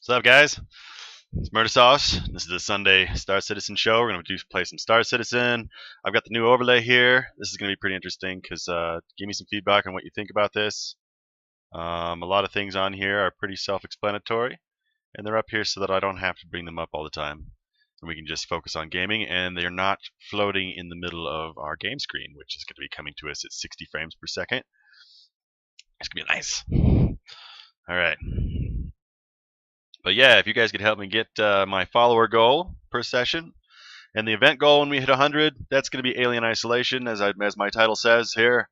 What's up, guys? It's Murder Sauce. This is the Sunday Star Citizen show. We're going to play some Star Citizen. I've got the new overlay here. This is going to be pretty interesting because give me some feedback on what you think about this. A lot of things on here are pretty self-explanatory, and they're up here so that I don't have to bring them up all the time. And we can just focus on gaming, and they're not floating in the middle of our game screen, which is going to be coming to us at 60 frames per second. It's going to be nice. All right. But yeah, if you guys could help me get my follower goal per session, and the event goal when we hit 100, that's going to be Alien Isolation, as my title says here.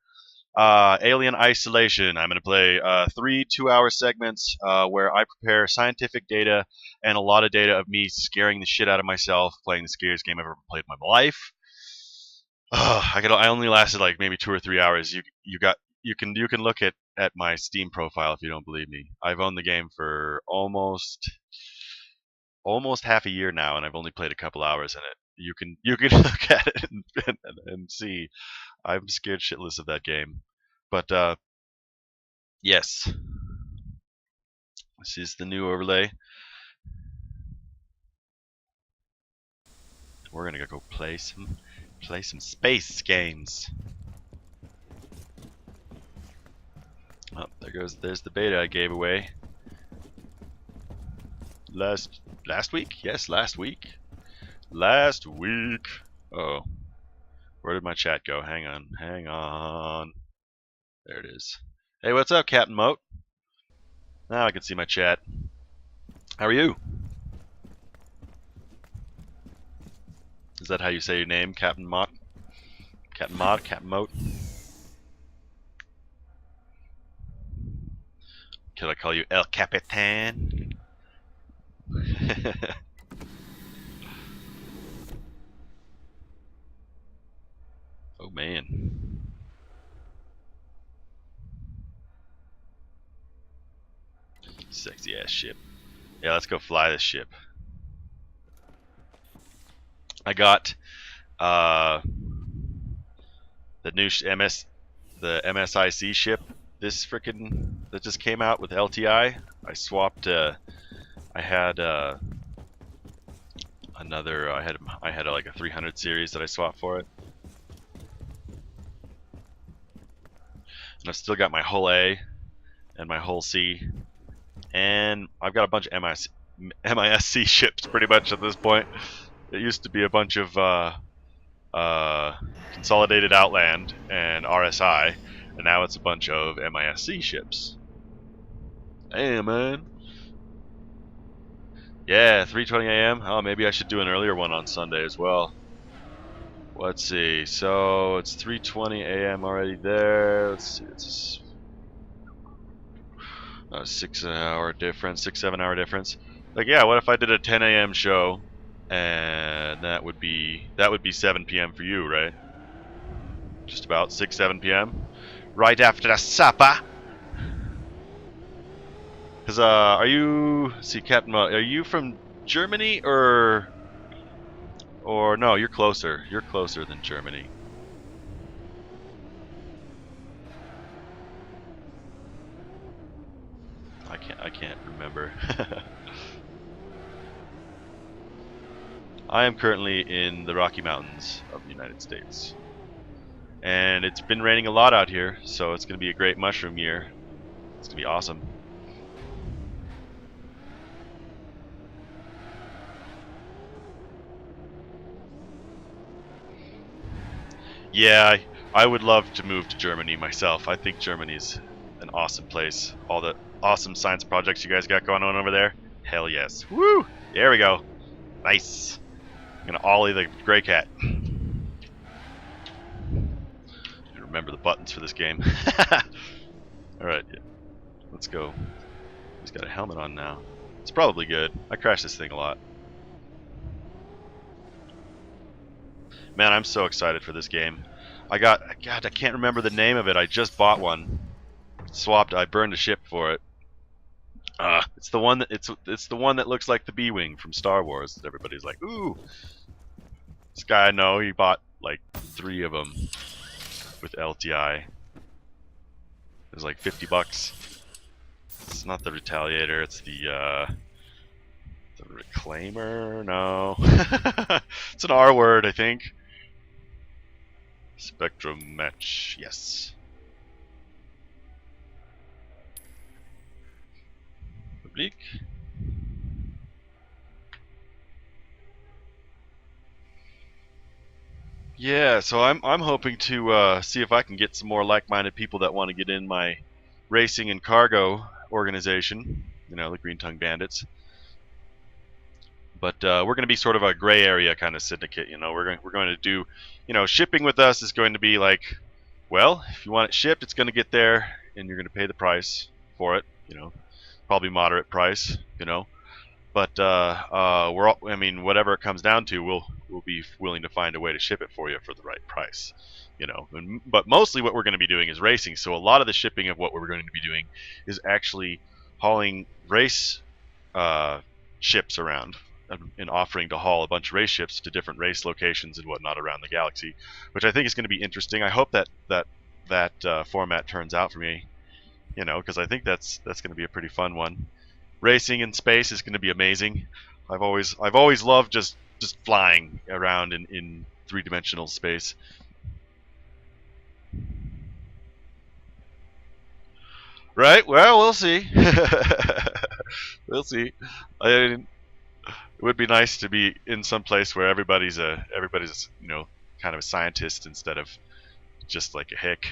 Alien Isolation. I'm going to play 3 2-hour segments where I prepare scientific data and a lot of data of me scaring the shit out of myself playing the scariest game I've ever played in my life. I only lasted like maybe 2 or 3 hours. You can look at my Steam profile if you don't believe me. I've owned the game for almost half a year now, and I've only played a couple hours in it. You can look at it and see I'm scared shitless of that game. But yes, this is the new overlay. We're gonna go play some space games. Oh, there's the beta I gave away last week. Yes, last week. Oh, where did my chat go? Hang on. There it is. Hey, what's up, Captain Moat? Now I can see my chat. How are you? Is that how you say your name, Captain Moat? Captain Moat? Could I call you El Capitan? Oh man. Sexy ass ship. Yeah, let's go fly this ship. I got the new the MSIC ship. This frickin' that just came out with LTI. I swapped. I had another. I had like a 300 series that I swapped for it, and I've still got my hull A and my hull C, and I've got a bunch of MISC ships pretty much at this point. It used to be a bunch of Consolidated Outland and RSI, and now it's a bunch of MISC ships. Hey, man. Yeah, 3:20 a.m. Oh, maybe I should do an earlier one on Sunday as well. Let's see. So it's 3:20 a.m. already there. Let's see. It's a 6-hour difference, 6-7 hour difference. Like, yeah, what if I did a 10 a.m. show, and that would be 7 p.m. for you, right? Just about 7 p.m. right after the supper. Cause are you? See, Captain, are you from Germany or no? You're closer. You're closer than Germany. I can't remember. I am currently in the Rocky Mountains of the United States, and it's been raining a lot out here, so it's going to be a great mushroom year. It's going to be awesome. Yeah, I would love to move to Germany myself. I think Germany's an awesome place. All the awesome science projects you guys got going on over there. Hell yes. Woo! There we go. Nice. I'm gonna ollie the gray cat. Remember the buttons for this game. Alright, yeah. Let's go. He's got a helmet on now. It's probably good. I crash this thing a lot. Man, I'm so excited for this game. I can't remember the name of it. I just bought one. I burned a ship for it. It's the one that looks like the B-Wing from Star Wars that everybody's like, ooh. This guy I know, he bought like 3 of them with LTI. It was like $50. It's not the Retaliator, it's the The Reclaimer? No. It's an R word, I think. Spectrum Match, yes. Public. Yeah, so I'm hoping to see if I can get some more like-minded people that want to get in my racing and cargo organization. You know, the Green Tongue Bandits. But we're going to be sort of a gray area kind of syndicate. You know, we're going to do, you know, shipping with us is going to be like, well, if you want it shipped, it's going to get there, and you're going to pay the price for it. You know, probably moderate price. You know, but I mean, whatever it comes down to, we'll be willing to find a way to ship it for you for the right price. You know, but mostly what we're going to be doing is racing. So a lot of the shipping of what we're going to be doing is actually hauling race ships around and offering to haul a bunch of race ships to different race locations and whatnot around the galaxy, which I think is going to be interesting. I hope that format turns out for me, you know, because I think that's going to be a pretty fun one. Racing in space is going to be amazing. I've always loved just flying around in three-dimensional space. Right? Well, we'll see. We'll see. It would be nice to be in some place where everybody's you know, kind of a scientist instead of just like a hick.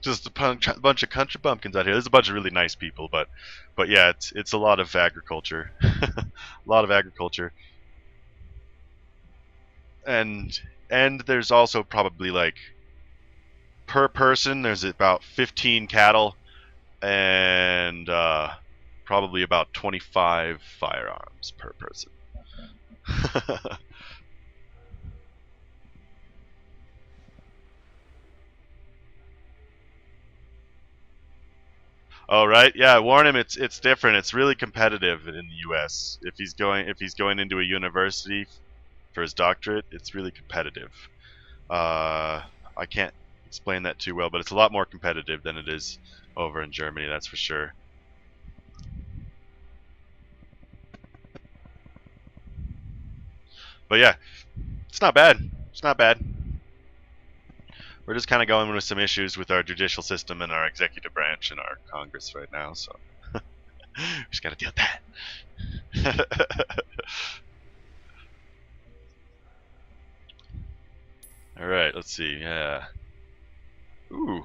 Just a bunch of country bumpkins out here. There's a bunch of really nice people, but yeah, it's a lot of agriculture, a lot of agriculture, and there's also probably like per person there's about 15 cattle and probably about 25 firearms per person. Oh right, yeah. Warn him. It's different. It's really competitive in the U.S. If he's going into a university for his doctorate, it's really competitive. I can't explain that too well, but it's a lot more competitive than it is over in Germany. That's for sure. But yeah, it's not bad. It's not bad. We're just kind of going with some issues with our judicial system and our executive branch and our Congress right now, so we just got to deal with that. All right, let's see. Yeah. Ooh,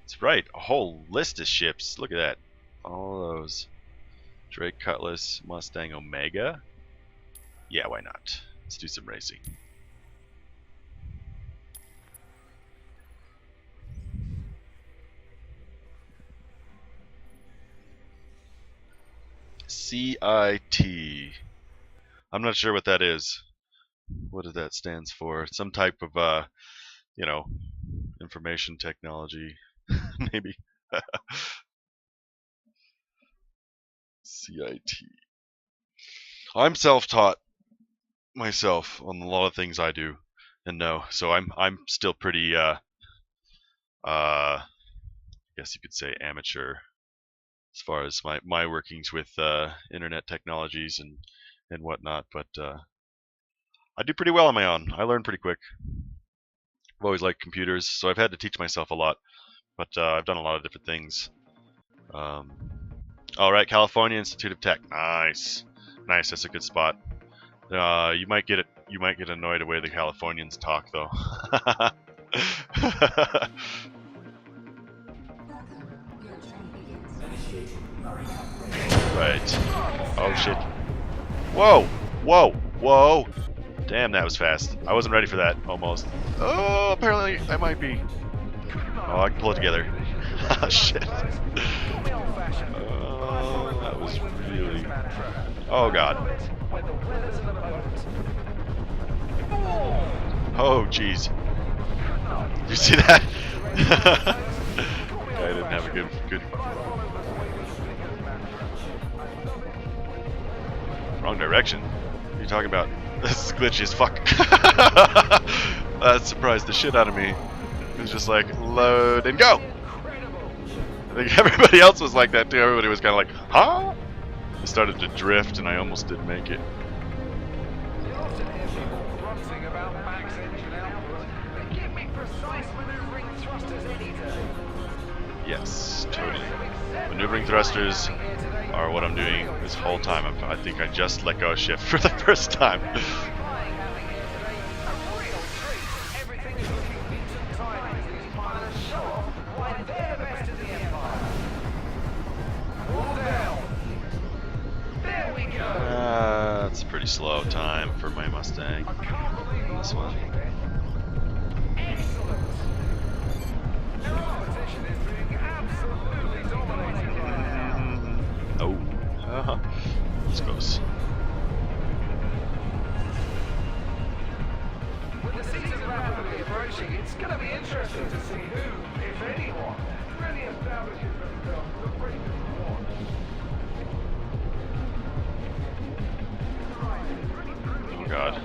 that's right. A whole list of ships. Look at that. All those. Drake Cutlass, Mustang Omega. Yeah, why not? Let's do some racing. CIT. I'm not sure what that is. What that stands for? Some type of, you know, information technology, maybe. CIT. I'm self-taught myself on a lot of things I do and know, so I'm still pretty, I guess you could say amateur as far as my workings with internet technologies and whatnot, but I do pretty well on my own. I learn pretty quick. I've always liked computers, so I've had to teach myself a lot, but I've done a lot of different things. All right, California Institute of Tech. Nice. That's a good spot. You might get annoyed the way the Californians talk, though. Right. Oh shit. Whoa. Damn, that was fast. I wasn't ready for that, almost. Oh, apparently I might be. Oh, I can pull it together. Oh, shit. Oh, that was really... Oh, God. Oh, jeez. Did you see that? I didn't have a good... Wrong direction. What are you talking about? This is glitchy as fuck. That surprised the shit out of me. It was just like, load and go! Like everybody else was like that too. Everybody was kind of like, huh? I started to drift, and I almost didn't make it. You'll often hear people grunting about Mac's engine output. But give me precise maneuvering thrusters any day. Yes, totally. Maneuvering thrusters are what I'm doing this whole time. I think I just let go of shift for the first time. Everything is looking neat and tidy as these pilots show off why they're the best in the empire. Wall down. There we go. That's a pretty slow time for my Mustang. I can't believe This one. Excellent. The competition is being absolutely dominated right now. Oh, this goes. With the season rapidly approaching, it's going to be interesting to see who, if anyone, really establishes themselves as a racing squad. Oh god.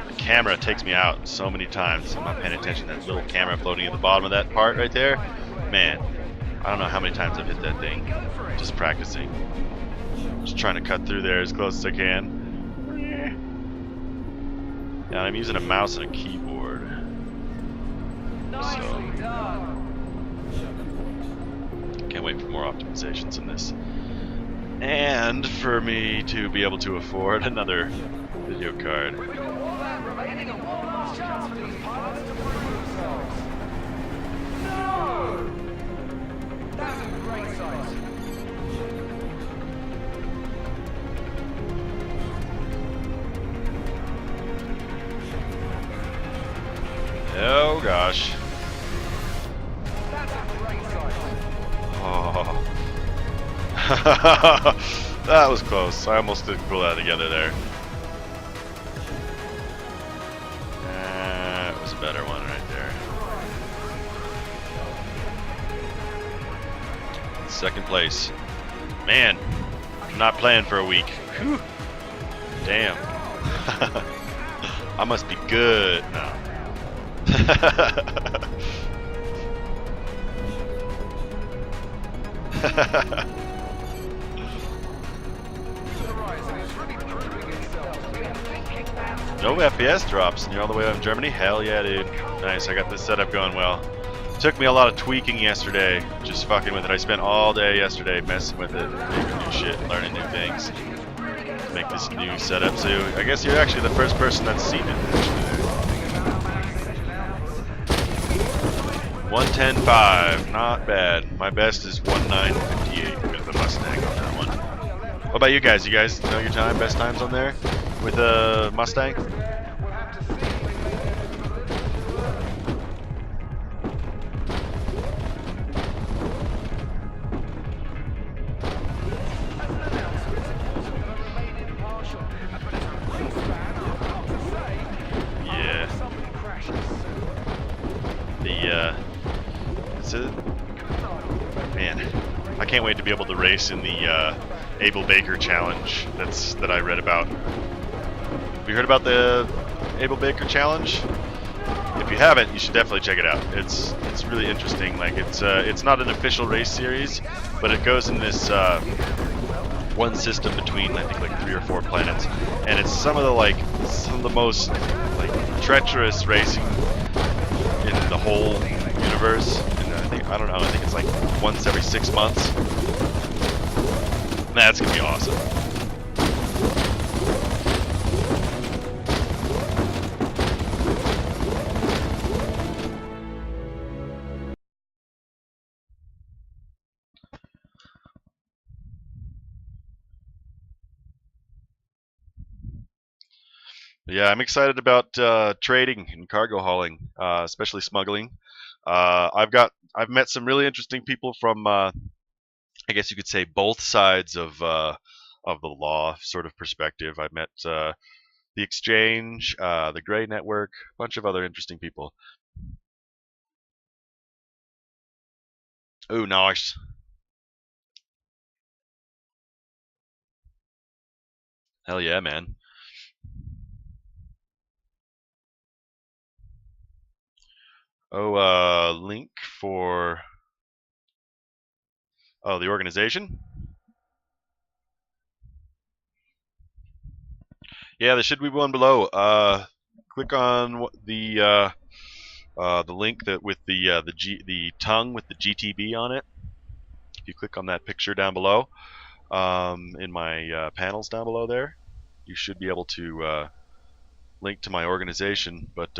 The camera takes me out so many times. I'm not paying attention. That little camera floating at the bottom of that part right there. Man, I don't know how many times I've hit that thing. Just practicing. Just trying to cut through there as close as I can. Yeah, I'm using a mouse and a keyboard. Nicely done. Can't wait for more optimizations in this. And for me to be able to afford another video card. We've got one lap remaining and one last chance for these pilots to prove themselves. No! That's a great sight. Oh gosh. That's a great sight. Oh. That was close. I almost didn't pull that together there. That was a better one right there. Second place. Man, I'm not playing for a week. Whew. Damn. I must be good. No. No FPS drops, and you're all the way out in Germany? Hell yeah, dude. Nice, I got this setup going well. Took me a lot of tweaking yesterday, just fucking with it. I spent all day yesterday messing with it, making new shit, learning new things. Make this new setup, so I guess you're actually the first person that's seen it. 110.5, not bad. My best is 19.58 with the Mustang on that one. What about you guys? You guys know your time, best times on there with a Mustang? Yeah. Man, I can't wait to be able to race in the Abel Baker challenge that I read about. Have you heard about the Abel Baker challenge? If you haven't, you should definitely check it out. It's really interesting. Like it's not an official race series, but it goes in this one system between I think like 3 or 4 planets, and it's some of the most like treacherous racing in the whole universe. And I don't know. I think it's like once every 6 months. That's gonna be awesome. Yeah, I'm excited about trading and cargo hauling, especially smuggling. I've met some really interesting people from I guess you could say both sides of the law sort of perspective. I met the Exchange, the Gray Network, a bunch of other interesting people. Ooh, nice. Hell yeah, man. Oh, link for Oh, the organization? Yeah, there should be one below. Click on the link that with the tongue with the GTB on it. If you click on that picture down below, in my panels down below there, you should be able to link to my organization. But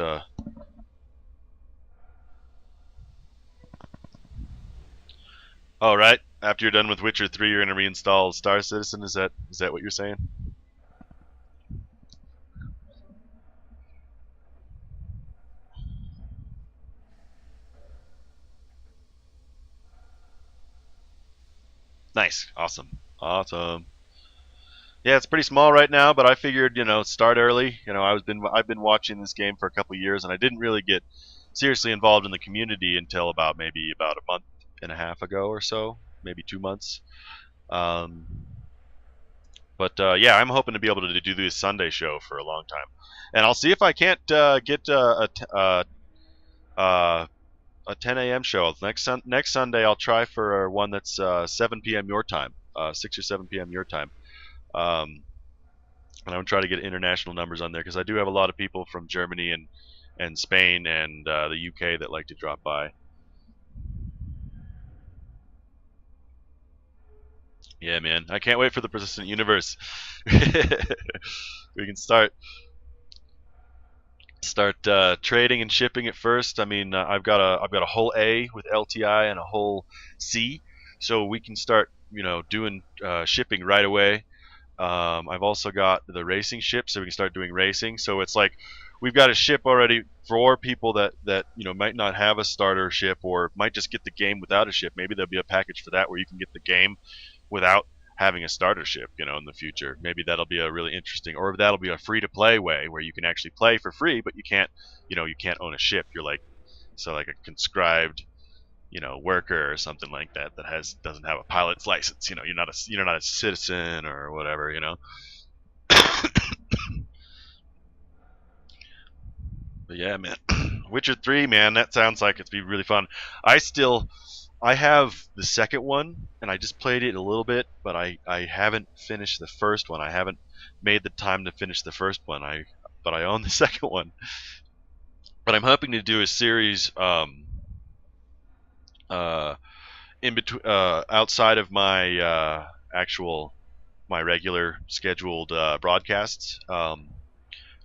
oh, right. After you're done with Witcher 3, you're gonna reinstall Star Citizen. Is that what you're saying? Nice. Awesome. Awesome. Yeah, it's pretty small right now, but I figured, start early. I've been watching this game for a couple years, and I didn't really get seriously involved in the community until maybe about a month and a half ago or so, maybe 2 months. Um, but yeah, I'm hoping to be able to do this Sunday show for a long time, and I'll see if I can't get a 10 a.m. show next Sunday. I'll try for one that's 7 p.m. your time, 6 or 7 p.m. your time. Um, and I'm gonna try to get international numbers on there because I do have a lot of people from Germany and Spain and the UK that like to drop by. Yeah, man, I can't wait for the Persistent Universe. We can start trading and shipping at first. I mean, I've got a whole A with LTI and a whole C, so we can start doing shipping right away. I've also got the racing ship, so we can start doing racing. So it's like we've got a ship already for people that might not have a starter ship or might just get the game without a ship. Maybe there'll be a package for that where you can get the game without having a starter ship, in the future. Maybe that'll be a really interesting, or that'll be a free-to-play way where you can actually play for free, but you can't own a ship. You're like like a conscribed worker or something like that doesn't have a pilot's license. You're not a citizen or whatever. But yeah, man, Witcher 3, man, that sounds like it'd be really fun. I have the second one, and I just played it a little bit, but I haven't finished the first one. I haven't made the time to finish the first one. But I own the second one. But I'm hoping to do a series in between outside of my my regular scheduled broadcasts,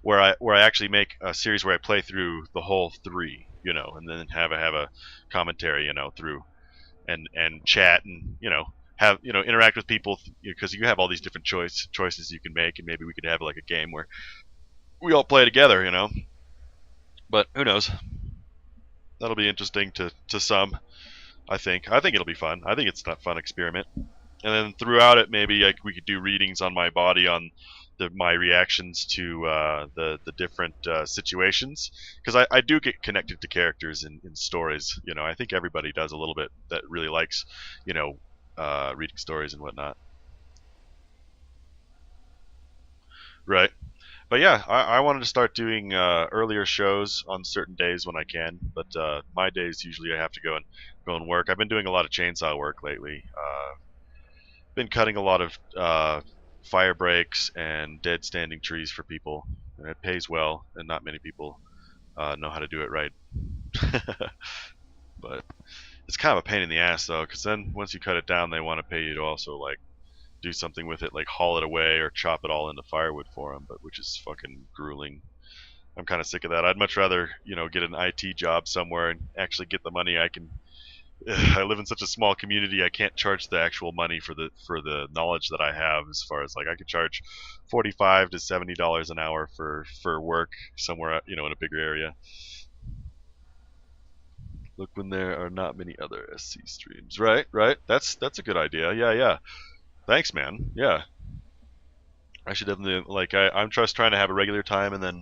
where I actually make a series where I play through the whole three, and then have a commentary, through and chat and have interact with people because you have all these different choices you can make, and maybe we could have like a game where we all play together, But who knows? That'll be interesting to some. I think it'll be fun. I think it's a fun experiment. And then throughout it, maybe we could do readings on my body on my reactions to the different situations, because I do get connected to characters in stories. I think everybody does a little bit that really likes reading stories and whatnot. Right. But yeah, I wanted to start doing earlier shows on certain days when I can. But my days usually I have to go and work. I've been doing a lot of chainsaw work lately. Been cutting a lot of fire breaks and dead standing trees for people, and it pays well, and not many people know how to do it right. But it's kind of a pain in the ass though, because then once you cut it down, they want to pay you to also like do something with it, like haul it away or chop it all into firewood for them, but which is fucking grueling. I'm kind of sick of that. I'd much rather get an IT job somewhere and actually get the money I can. I live in such a small community. I can't charge the actual money for the knowledge that I have. As far as like, I could charge $45 to $70 an hour for work somewhere, in a bigger area. Look when there are not many other SC streams. Right, right. That's a good idea. Yeah, yeah. Thanks, man. Yeah. I should definitely I'm just trying to have a regular time, and then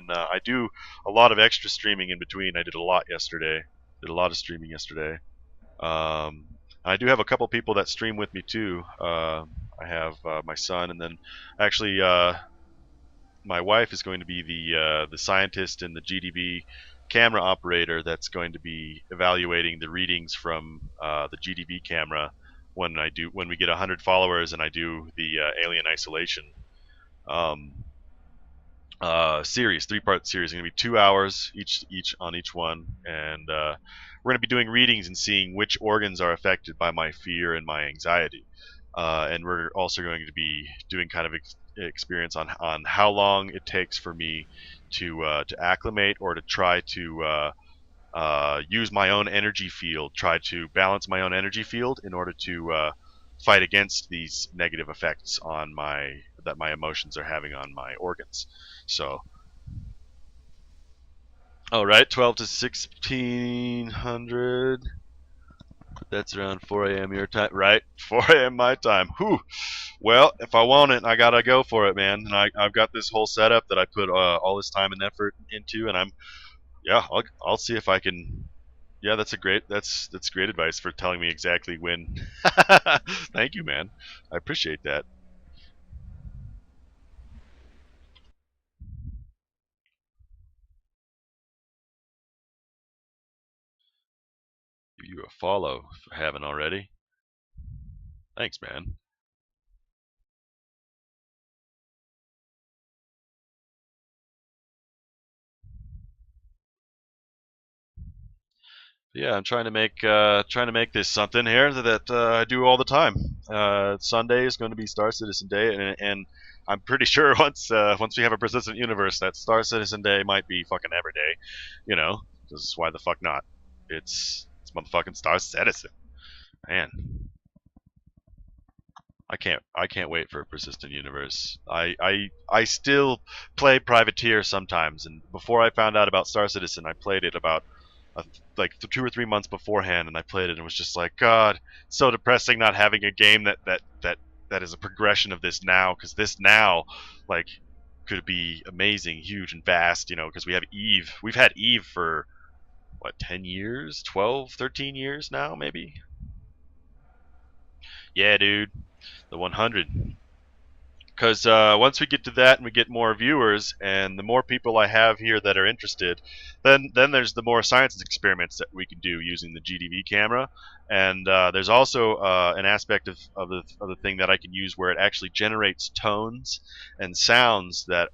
I do a lot of extra streaming in between. I did a lot yesterday. Did a lot of streaming yesterday. I do have a couple people that stream with me too. I have my son, and then actually my wife is going to be the scientist and the GDB camera operator that's going to be evaluating the readings from the GDB camera when we get 100 followers and I do the Alien Isolation um, series, 3-part series. It's gonna be 2 hours each on each one, and we're gonna be doing readings and seeing which organs are affected by my fear and my anxiety. And we're also going to be doing kind of experience on how long it takes for me to acclimate or to try to use my own energy field, try to balance my own energy field in order to fight against these negative effects on that my emotions are having on my organs. So, all right, 12 to 1600. That's around 4 a.m. your time, right? 4 a.m. my time. Whew. Well, if I want it, I gotta go for it, man. And I've got this whole setup that I put all this time and effort into, and I'll see if I can. Yeah, that's great advice for telling me exactly when. Thank you, man. I appreciate that. Give you a follow if I haven't already. Thanks, man. Yeah, I'm trying to make this something here that I do all the time. Sunday is going to be Star Citizen Day, and I'm pretty sure once we have a persistent universe, that Star Citizen Day might be fucking every day. You know, because why the fuck not? It's motherfucking Star Citizen, man. I can't wait for a persistent universe. I still play Privateer sometimes, and before I found out about Star Citizen, I played it about like 2 or 3 months beforehand, and I played it and was just like, God, so depressing not having a game that is a progression of this now, because this now like could be amazing, huge, and vast. You know, because we have Eve. We've had Eve for what, 10 years, 12, 13 years now, maybe. Yeah, dude, the 100. Because once we get to that and we get more viewers and the more people I have here that are interested, then there's the more science experiments that we can do using the GDV camera, and there's also an aspect of the thing that I can use where it actually generates tones and sounds that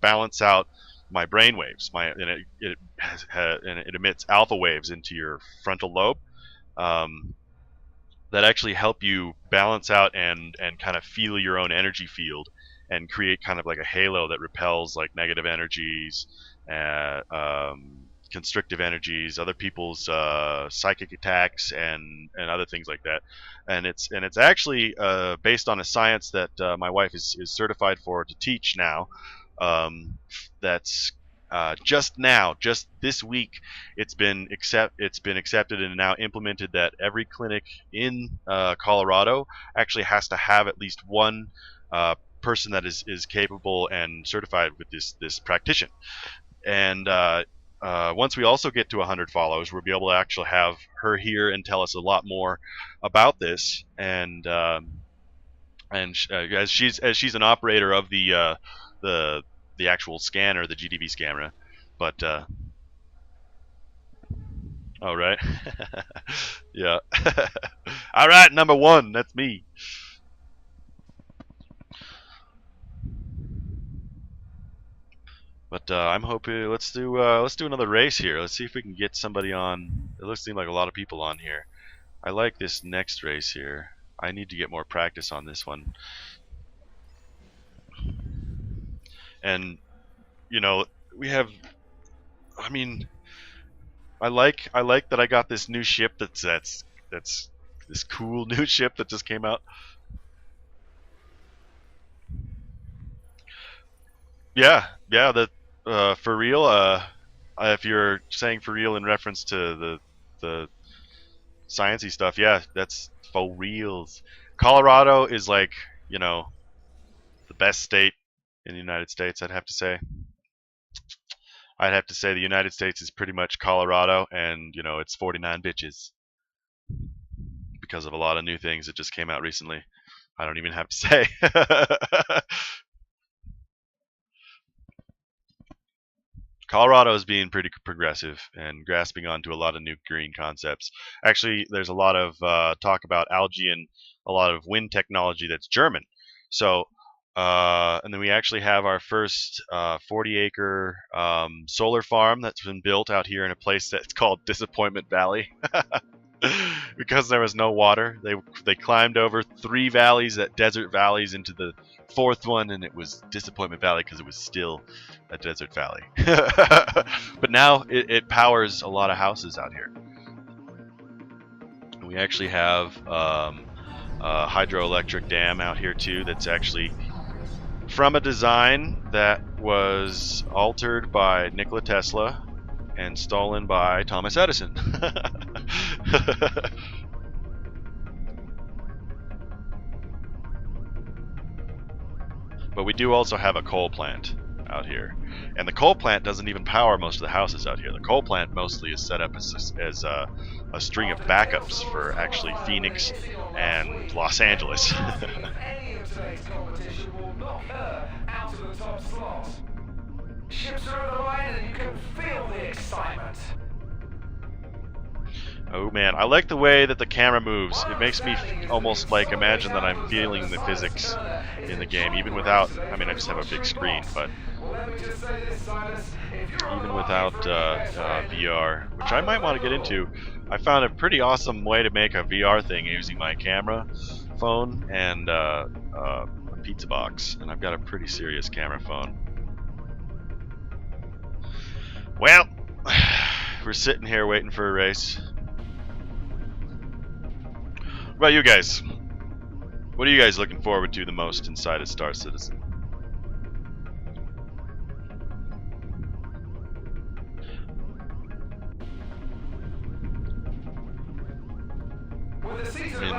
balance out my brain waves. And it emits alpha waves into your frontal lobe. Um, that actually help you balance out and kind of feel your own energy field and create kind of like a halo that repels like negative energies, constrictive energies, other people's psychic attacks, and other things like that. And it's actually based on a science that my wife is certified for to teach now. That's just this week, it's been accepted and now implemented that every clinic in Colorado actually has to have at least one person that is capable and certified with this practitioner. And once we also get to 100 follows, we'll be able to actually have her here and tell us a lot more about this. And as she's an operator of the the actual scanner, the GDB scanner. But all right, yeah. All right, number one, that's me. But I'm hoping let's do another race here. Let's see if we can get somebody on. It looks seem like a lot of people on here. I like this next race here. I need to get more practice on this one. And you know, we have. I mean, I like that I got this new ship that's this cool new ship that just came out. Yeah, yeah. That for real. If you're saying for real in reference to the sciencey stuff, yeah, that's for reals. Colorado is like, you know, the best state in the United States. I'd have to say the United States is pretty much Colorado, and you know, it's 49 bitches because of a lot of new things that just came out recently. I don't even have to say. Colorado is being pretty progressive and grasping onto a lot of new green concepts. Actually, there's a lot of talk about algae and a lot of wind technology that's German. So, and then we actually have our first 40-acre solar farm that's been built out here in a place that's called Disappointment Valley. Because there was no water, they climbed over 3 valleys, desert valleys, into the 4th one, and it was Disappointment Valley because it was still a desert valley. But now it powers a lot of houses out here. We actually have a hydroelectric dam out here too that's actually from a design that was altered by Nikola Tesla and stolen by Thomas Edison. But we do also have a coal plant out here, and the coal plant doesn't even power most of the houses out here. The coal plant mostly is set up as a string of backups for actually Phoenix and Los Angeles. Ships are on the line and you can feel the excitement. Oh man, I like the way that the camera moves. It makes me almost like imagine that I'm feeling the physics in the game, even without, I mean, I just have a big screen, but even without VR, which I might want to get into. I found a pretty awesome way to make a VR thing using my camera phone and a pizza box, and I've got a pretty serious camera phone. Well, we're sitting here waiting for a race. What about you guys? What are you guys looking forward to the most inside of Star Citizen? I mean,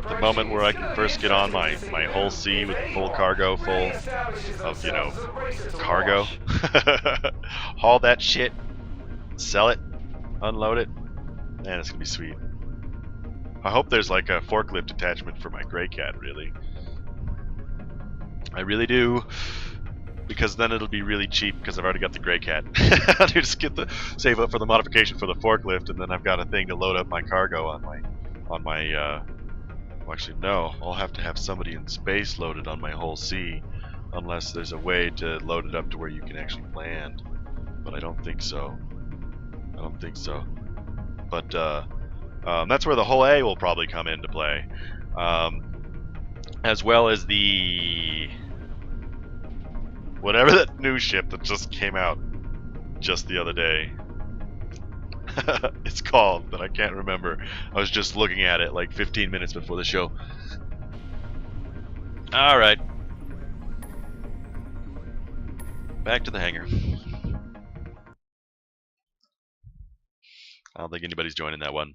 the moment where I can first get on my whole C with full cargo full of, you know, cargo. Haul that shit, sell it, unload it. Man, it's gonna be sweet. I hope there's like a forklift attachment for my Grey Cat, really. I really do. Because then it'll be really cheap because I've already got the Grey Cat. I'll just save up for the modification for the forklift, and then I've got a thing to load up my cargo on my well, actually no, I'll have to have somebody in space loaded on my whole C, unless there's a way to load it up to where you can actually land. But I don't think so. But that's where the whole A will probably come into play, as well as the whatever that new ship that just came out just the other day. It's called, but I can't remember. I was just looking at it like 15 minutes before the show. Alright. Back to the hangar. I don't think anybody's joining that one.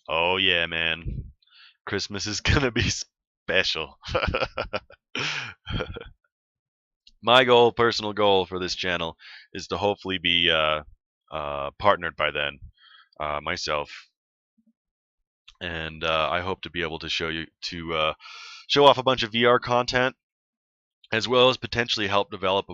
Oh yeah, man. Christmas is gonna be special. My goal, personal goal for this channel, is to hopefully be partnered by then, myself, and I hope to be able to show off a bunch of VR content, as well as potentially help develop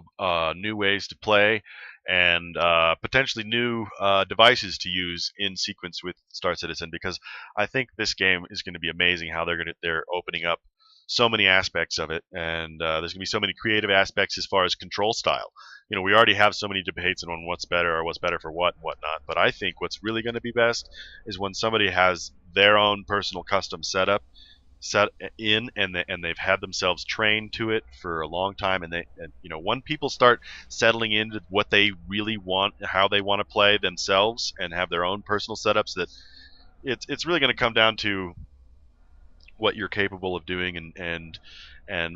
new ways to play and potentially new devices to use in sequence with Star Citizen, because I think this game is going to be amazing how they're opening up so many aspects of it, and there's going to be so many creative aspects as far as control style. You know, we already have so many debates on what's better or what's better for what and whatnot, but I think what's really going to be best is when somebody has their own personal custom setup set in, and they've had themselves trained to it for a long time, and you know, when people start settling into what they really want, how they want to play themselves, and have their own personal setups, that it's really going to come down to what you're capable of doing and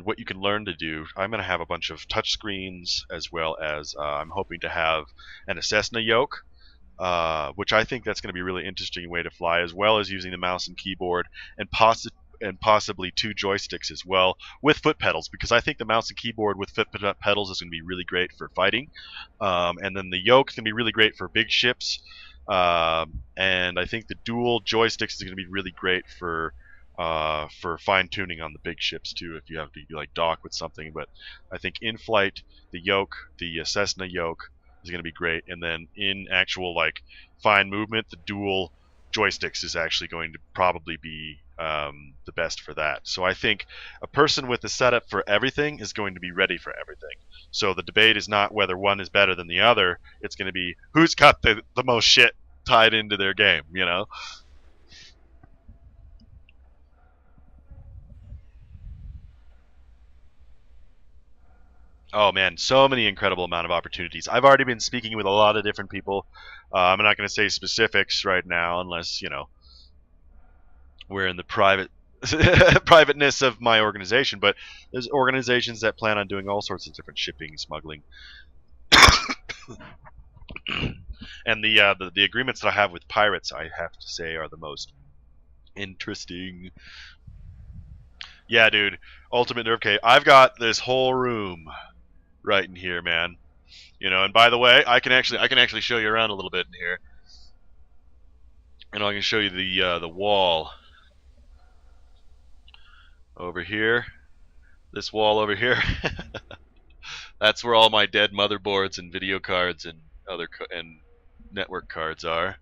what you can learn to do. I'm going to have a bunch of touch screens, as well as I'm hoping to have an Cessna yoke, which I think that's going to be a really interesting way to fly, as well as using the mouse and keyboard, and possibly 2 joysticks as well, with foot pedals, because I think the mouse and keyboard with foot pedals is going to be really great for fighting, and then the yoke can be really great for big ships, And I think the dual joysticks is going to be really great for fine tuning on the big ships too, if you have to like dock with something. But I think in flight, the yoke, the Cessna yoke, is going to be great, and then in actual like fine movement, the dual joysticks is actually going to probably be the best for that. So I think a person with the setup for everything is going to be ready for everything. So the debate is not whether one is better than the other. It's going to be who's got the most shit tied into their game, you know? Oh man, so many incredible amount of opportunities. I've already been speaking with a lot of different people. I'm not going to say specifics right now, unless we're in the privateness of my organization. But there's organizations that plan on doing all sorts of different shipping, smuggling, and the agreements that I have with pirates, I have to say, are the most interesting. Yeah, dude, Ultimate Nerve K. I've got this whole room right in here, man. And by the way, I can actually show you around a little bit in here, and I can show you the wall over here. This wall over here. That's where all my dead motherboards and video cards and and network cards are.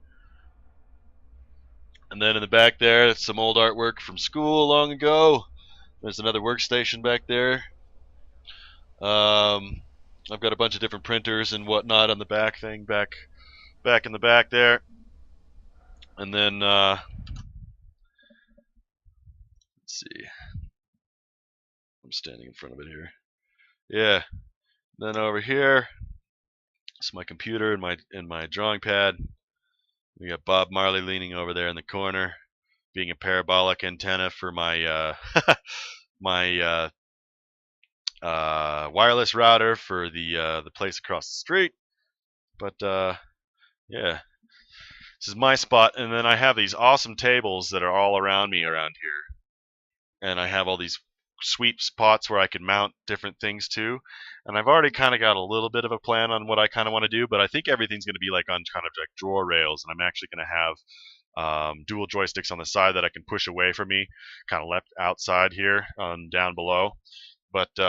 And then in the back there, that's some old artwork from school long ago. There's another workstation back there. I've got a bunch of different printers and whatnot on the back thing, back in the back there. And then let's see. I'm standing in front of it here. Yeah. Then over here, it's my computer and my drawing pad. We got Bob Marley leaning over there in the corner, being a parabolic antenna for my my wireless router for the place across the street. But yeah, this is my spot, and then I have these awesome tables that are all around me around here, and I have all these sweet spots where I can mount different things to. And I've already kind of got a little bit of a plan on what I kind of want to do, but I think everything's going to be like on kind of like drawer rails, and I'm actually going to have dual joysticks on the side that I can push away from me, kind of left outside here down below. But then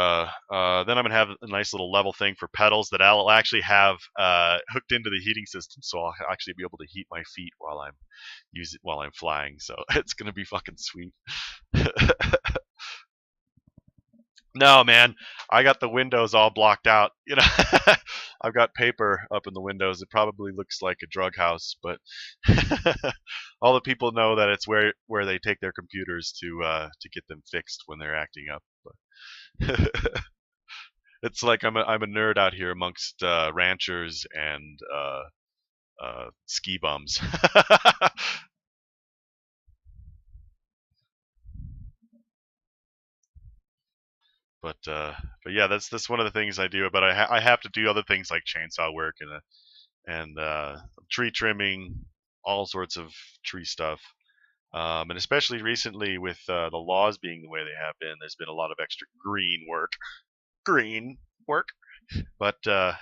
I'm going to have a nice little level thing for pedals that I'll actually have hooked into the heating system, so I'll actually be able to heat my feet while I'm flying. So it's going to be fucking sweet. No, man, I got the windows all blocked out. I've got paper up in the windows. It probably looks like a drug house, but all the people know that it's where they take their computers to get them fixed when they're acting up. But it's like I'm a nerd out here amongst ranchers and ski bums. But yeah, that's one of the things I do. But I have to do other things like chainsaw work and tree trimming, all sorts of tree stuff. And especially recently with the laws being the way they have been, there's been a lot of extra green work. Green work. But but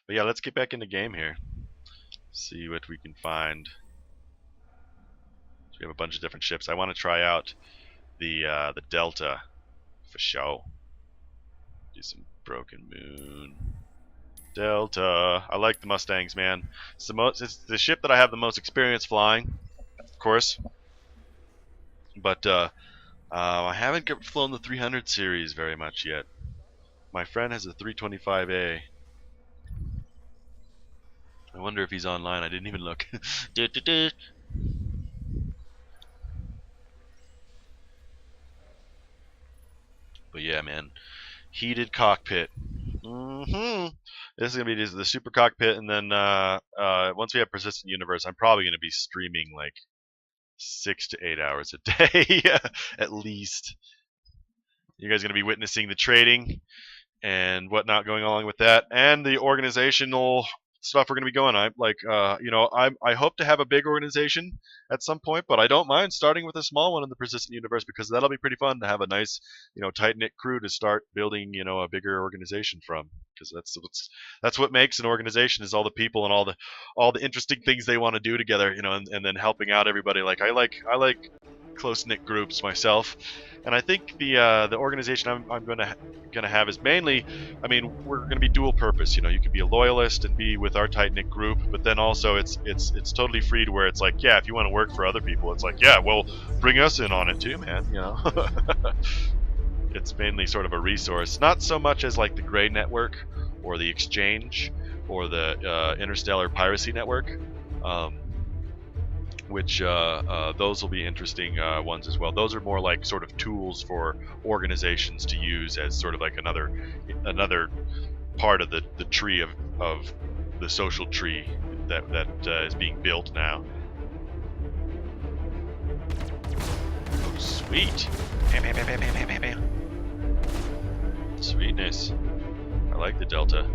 yeah, let's get back in the game here. See what we can find. So we have a bunch of different ships. I want to try out the Delta for show. Do some Broken Moon. Delta. I like the Mustangs, man. It's the ship that I have the most experience flying, of course. But I haven't flown the 300 series very much yet. My friend has a 325A. I wonder if he's online. I didn't even look. But yeah, man. Heated cockpit. This is gonna be the super cockpit, and then once we have Persistent Universe, I'm probably gonna be streaming like 6 to 8 hours a day at least. You guys are gonna be witnessing the trading and whatnot going along with that, and the organizational stuff we're going to be going. I like, you know, I hope to have a big organization at some point, but I don't mind starting with a small one in the Persistent Universe, because that'll be pretty fun to have a nice, you know, tight knit crew to start building, you know, a bigger organization from. Because that's what makes an organization, is all the people and all the interesting things they want to do together, you know, and then helping out everybody. Like I like close knit groups myself, and I think the organization I'm gonna have is mainly, I mean, we're gonna be dual purpose. You know, you can be a loyalist and be with our tight knit group, but then also it's totally free to where it's like, yeah, if you want to work for other people, it's like, yeah, well, bring us in on it too, man. You know. It's mainly sort of a resource, not so much as like the Grey Network or the Exchange or the Interstellar Piracy Network, which those will be interesting ones as well. Those are more like sort of tools for organizations to use as sort of like another part of the tree of the social tree that is being built now. Oh, sweet. Bam, bam, bam, bam, bam, bam, bam. Sweetness. I like the Delta.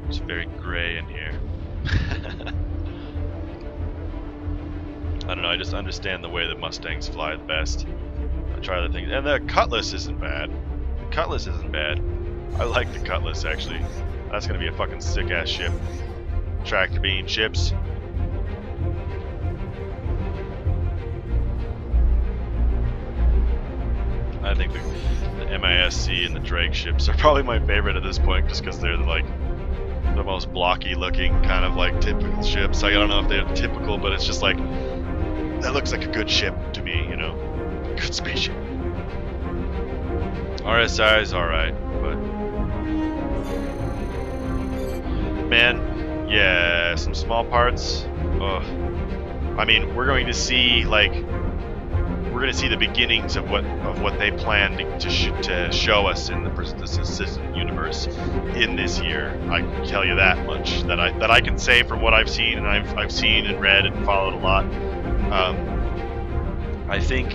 It's very gray in here. I don't know, I just understand the way that Mustangs fly the best. I try other things. And the Cutlass isn't bad. The Cutlass isn't bad. I like the Cutlass, actually. That's gonna be a fucking sick-ass ship. Tractor beam ships. I think the MISC and the Drake ships are probably my favorite at this point, just because they're like the most blocky looking, kind of like typical ships. I don't know if they're typical, but it's just like, that looks like a good ship to me, you know? Good spaceship. RSI is alright, but man, yeah, some small parts. Ugh. I mean, we're going to see the beginnings of what they plan to show us in the Persistent Universe in this year. I can tell you that much, that I can say from what I've seen, and I've seen and read and followed a lot. I think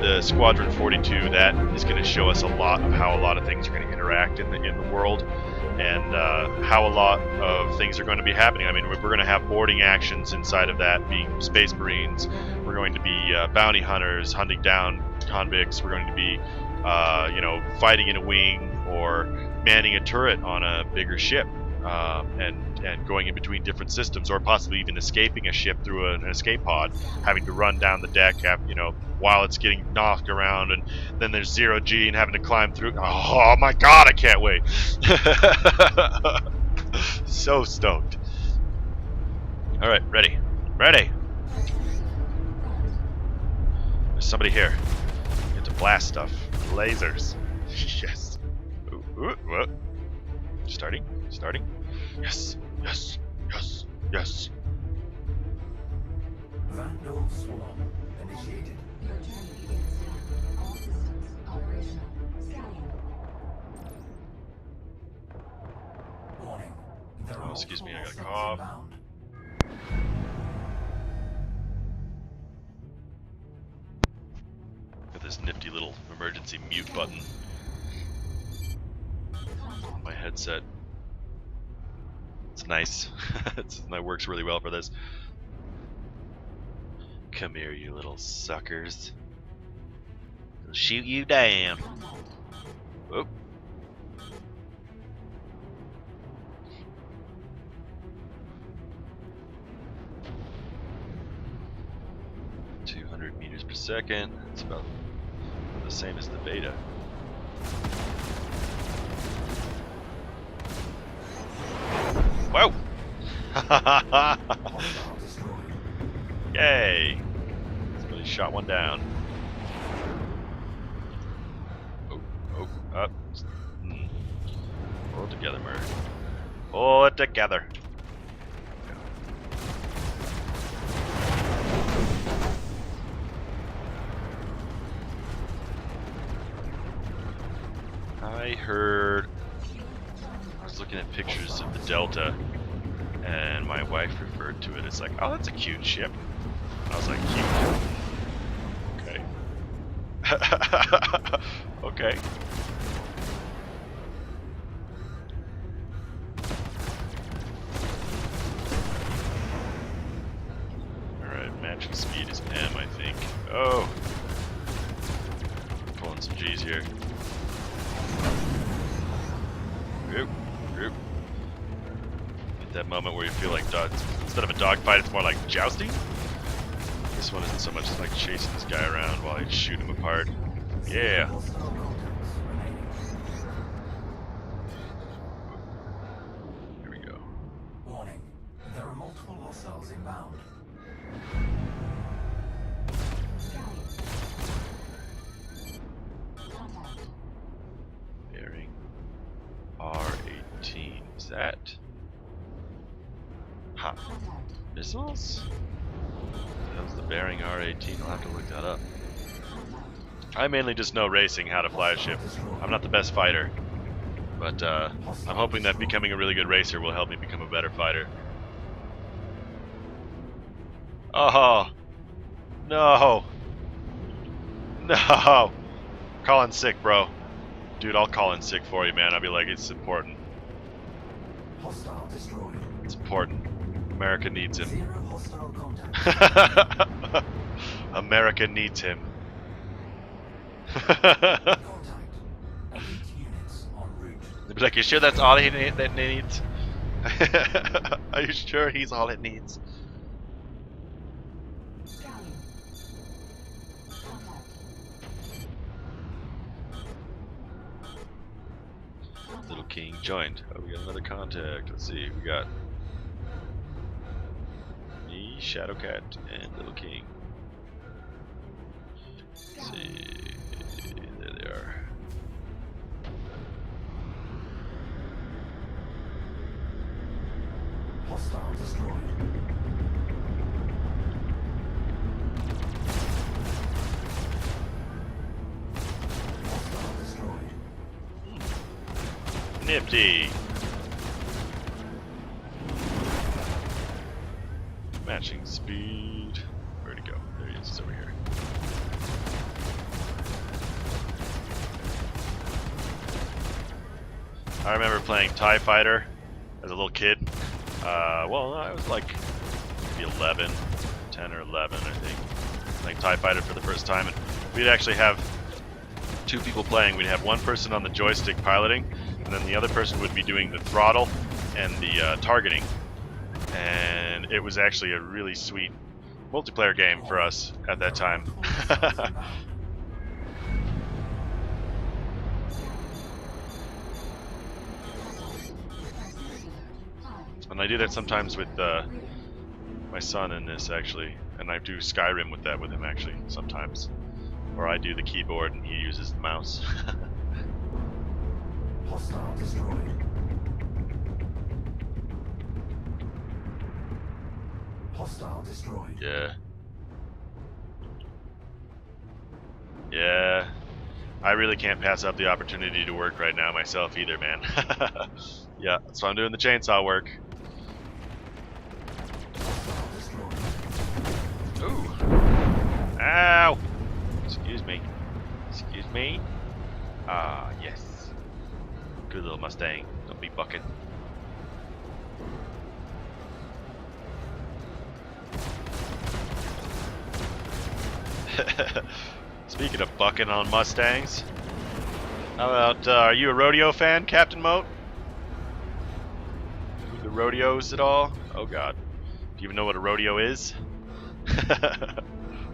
the Squadron 42, that is going to show us a lot of how a lot of things are going to interact in the world, and how a lot of things are going to be happening. I mean, we're going to have boarding actions inside of that, being Space Marines. We're going to be bounty hunters hunting down convicts. We're going to be, you know, fighting in a wing or manning a turret on a bigger ship, and going in between different systems, or possibly even escaping a ship through an escape pod, having to run down the deck, you know, while it's getting knocked around, and then there's zero G and having to climb through. Oh my god, I can't wait. So stoked. Alright, ready. There's somebody here. Get to blast stuff. Lasers. Yes. Ooh, what? Starting. Yes. Vandal swarm initiated. Warning. Oh, excuse me, I got a cough. Got this nifty little emergency mute button on my headset. It's nice. That works really well for this. Come here, you little suckers. I'll shoot you down. Whoop. Meters per second. It's about the same as the beta. Whoa! Yay! Somebody shot one down. Oh, up. Pull it together, Murray. Pull it together. I was looking at pictures of the Delta, and my wife referred to it. It's like, oh, that's a cute ship. And I was like, cute. Okay. Okay. Alright, matching speed is M, I think. Oh! Pulling some G's here. Oop, oop. At that moment where you feel like instead of a dogfight, it's more like jousting. This one isn't so much like chasing this guy around while I shoot him apart. Yeah. Here we go. Warning. There are multiple hostiles inbound. Bearing R18. Is that? Huh. Missiles? That was the bearing R18. I'll have to look that up. I mainly just know racing, how to fly a ship. I'm not the best fighter, but I'm hoping that becoming a really good racer will help me become a better fighter. Oh no, no! Call in sick, bro. Dude, I'll call in sick for you, man. I'll be like, it's important. Hostile destroyed. It's important. America needs him. Zero hostile contact. America needs him. Contact. Elite units en route. They'd be like, you sure that's all he needs? Are you sure he's all it needs? Little King joined. Oh, we got another contact. Let's see. We got me, Shadowcat, and Little King. Let's see. There they are. Hostile destroyed. Hostile destroyed. Nifty. Matching speed. Where'd he go? There he is. He's over here. I remember playing TIE Fighter as a little kid. Well, I was like maybe 11, 10 or 11, I think. Playing TIE Fighter for the first time, and we'd actually have two people playing. We'd have one person on the joystick piloting, and then the other person would be doing the throttle and the targeting. And it was actually a really sweet multiplayer game for us at that time. And I do that sometimes with my son in this, actually, and I do Skyrim with that with him, actually, sometimes. Or I do the keyboard and he uses the mouse. Hostile destroyed. Hostile destroyed. Yeah. Yeah. I really can't pass up the opportunity to work right now myself either, man. Yeah, that's why I'm doing the chainsaw work. Ooh. Ow! Excuse me. Excuse me. Ah, yes. Good little Mustang. Don't be bucking. Speaking of bucking on Mustangs, how about, are you a rodeo fan, Captain Moat? The rodeos at all? Oh god. Do you even know what a rodeo is?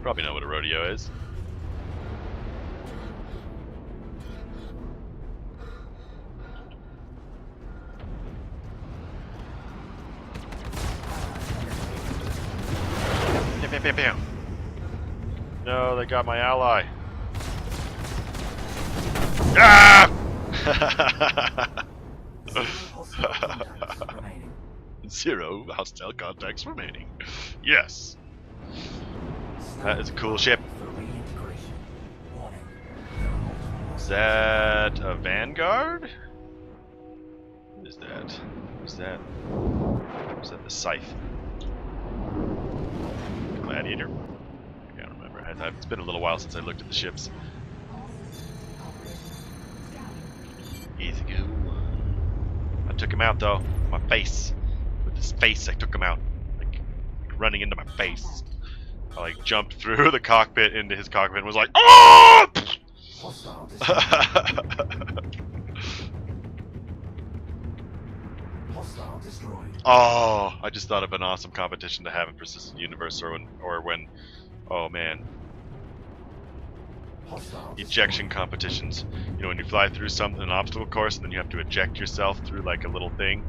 Probably know what a rodeo is. Bam, bam, bam, bam. No, they got my ally. Ah! Zero hostile contacts remaining. Yes. That is a cool ship. Is that a Vanguard? What is that? What is that? Is that the Scythe? Gladiator. I can't remember. It's been a little while since I looked at the ships. Easy go. I took him out though. My face. With his face, I took him out. Like running into my face. I like jumped through the cockpit into his cockpit and was like, oh! Hostile destroyed. Oh, I just thought of an awesome competition to have in Persistent Universe, or when, oh man, Hostile ejection competitions. You know, when you fly through an obstacle course and then you have to eject yourself through like a little thing,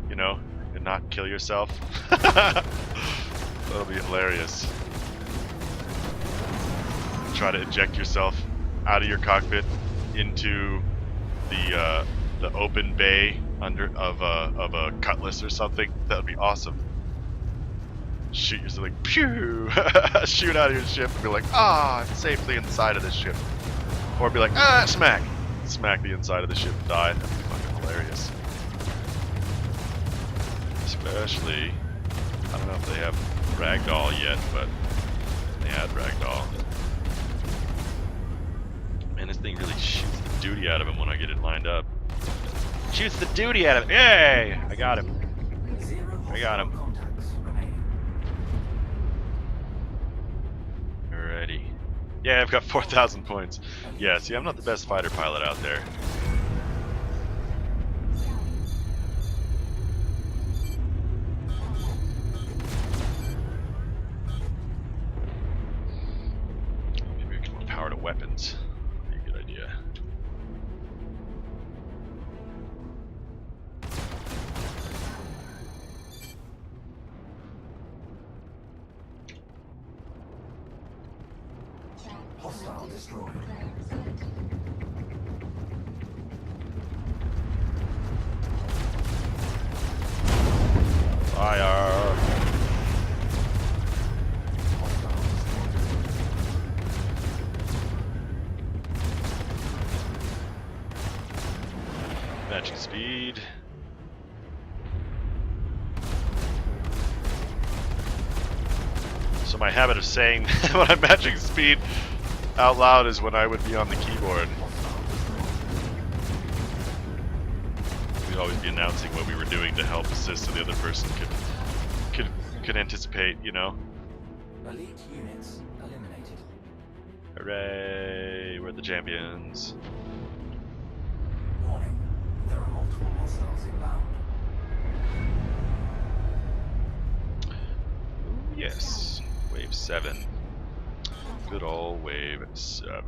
you know, and not kill yourself. That'll be hilarious. Try to eject yourself out of your cockpit into the open bay of a cutlass or something. That would be awesome. Shoot yourself like pew, shoot out of your ship and be like, ah, I'm safely inside of this ship, or be like, ah, smack the inside of the ship and die. That'd be fucking hilarious. Especially, I don't know if they have ragdoll yet, but they had ragdoll. Man, this thing really shoots the duty out of him when I get it lined up. Shoots the duty out of him. Yay! I got him. I got him. Alrighty. Yeah, I've got 4,000 points. Yeah, see, I'm not the best fighter pilot out there. Maybe we get more power to weapons. That'd be a good idea. Hostile destroyed. Fire! Matching speed. So my habit of saying when I'm matching speed out loud is when I would be on the keyboard. We'd always be announcing what we were doing to help assist so the other person could anticipate, you know. Elite units eliminated. Hooray, we're the champions. Warning, there are multiple hostiles inbound. Ooh, yes, wave 7. Good old wave 7.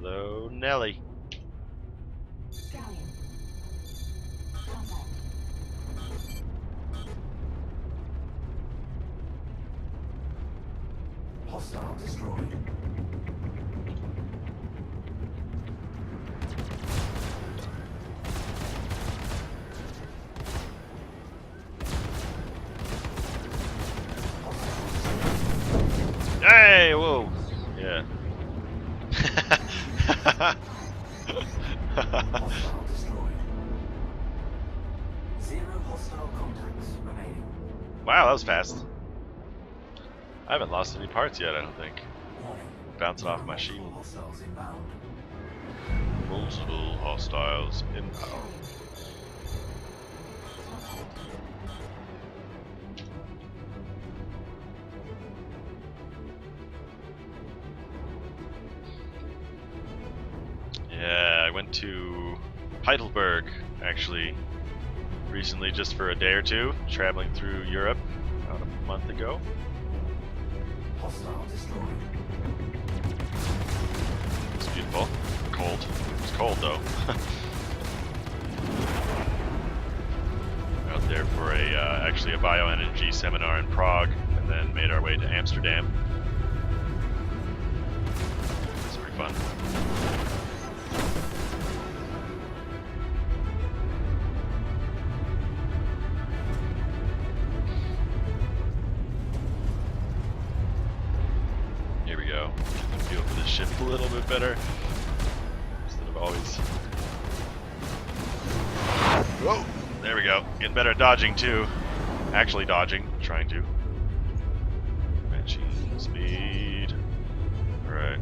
Hello, Nelly. Hostile destroyed. Hey, whoa. Yeah. Hostile destroyed. 0 hostile contacts remaining. Wow, that was fast. I haven't lost any parts yet, I don't think. Warning, Bouncing off my sheet. multiple hostiles inbound. Multiple hostiles inbound. Yeah, I went to Heidelberg, actually, recently just for a day or two, traveling through Europe about a month ago. Hostile destroyed. It's beautiful. Cold. It's cold though. Out there for actually a bioenergy seminar in Prague, and then made our way to Amsterdam. It's pretty fun. Here we go. Get the feel for this ship a little bit better. Instead of always. Whoa! There we go. Getting better at dodging too. Actually dodging, trying to. Banshee speed. Alright.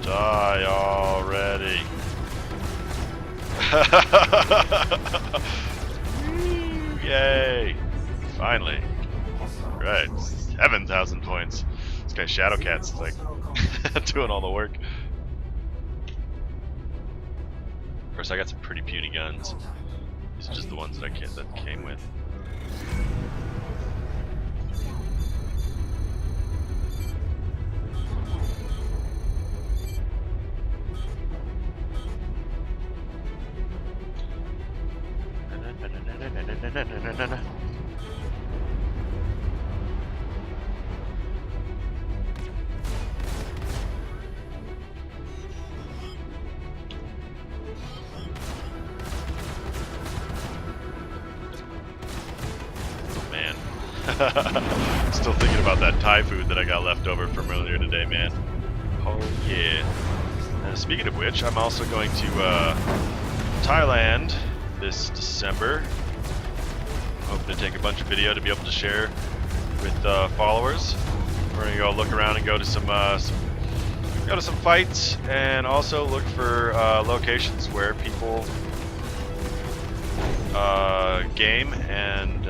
Die already. Yay. Finally. Right. 7,000 points. This guy Shadowcat's like doing all the work. Of course, I got some pretty puny guns. These are just the ones that that came with. Man. Still thinking about that Thai food that I got left over from earlier today, man. Oh yeah. And speaking of which, I'm also going to Thailand this December. Hoping to take a bunch of video to be able to share with followers. We're gonna go look around and go to some fights, and also look for locations where people game, and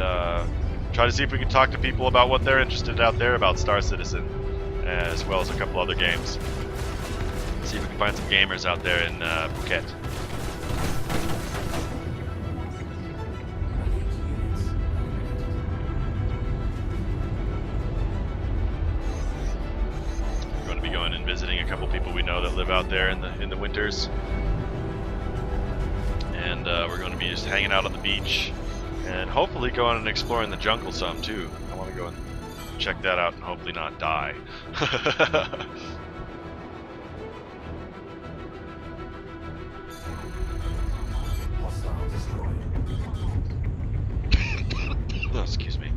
try to see if we can talk to people about what they're interested out there about Star Citizen, as well as a couple other games. See if we can find some gamers out there in Phuket. We're going to be going and visiting a couple people we know that live out there in the winters, and we're going to be just hanging out on the beach, and hopefully going and exploring the jungle some too. I want to go and check that out and hopefully not die. Oh, excuse me.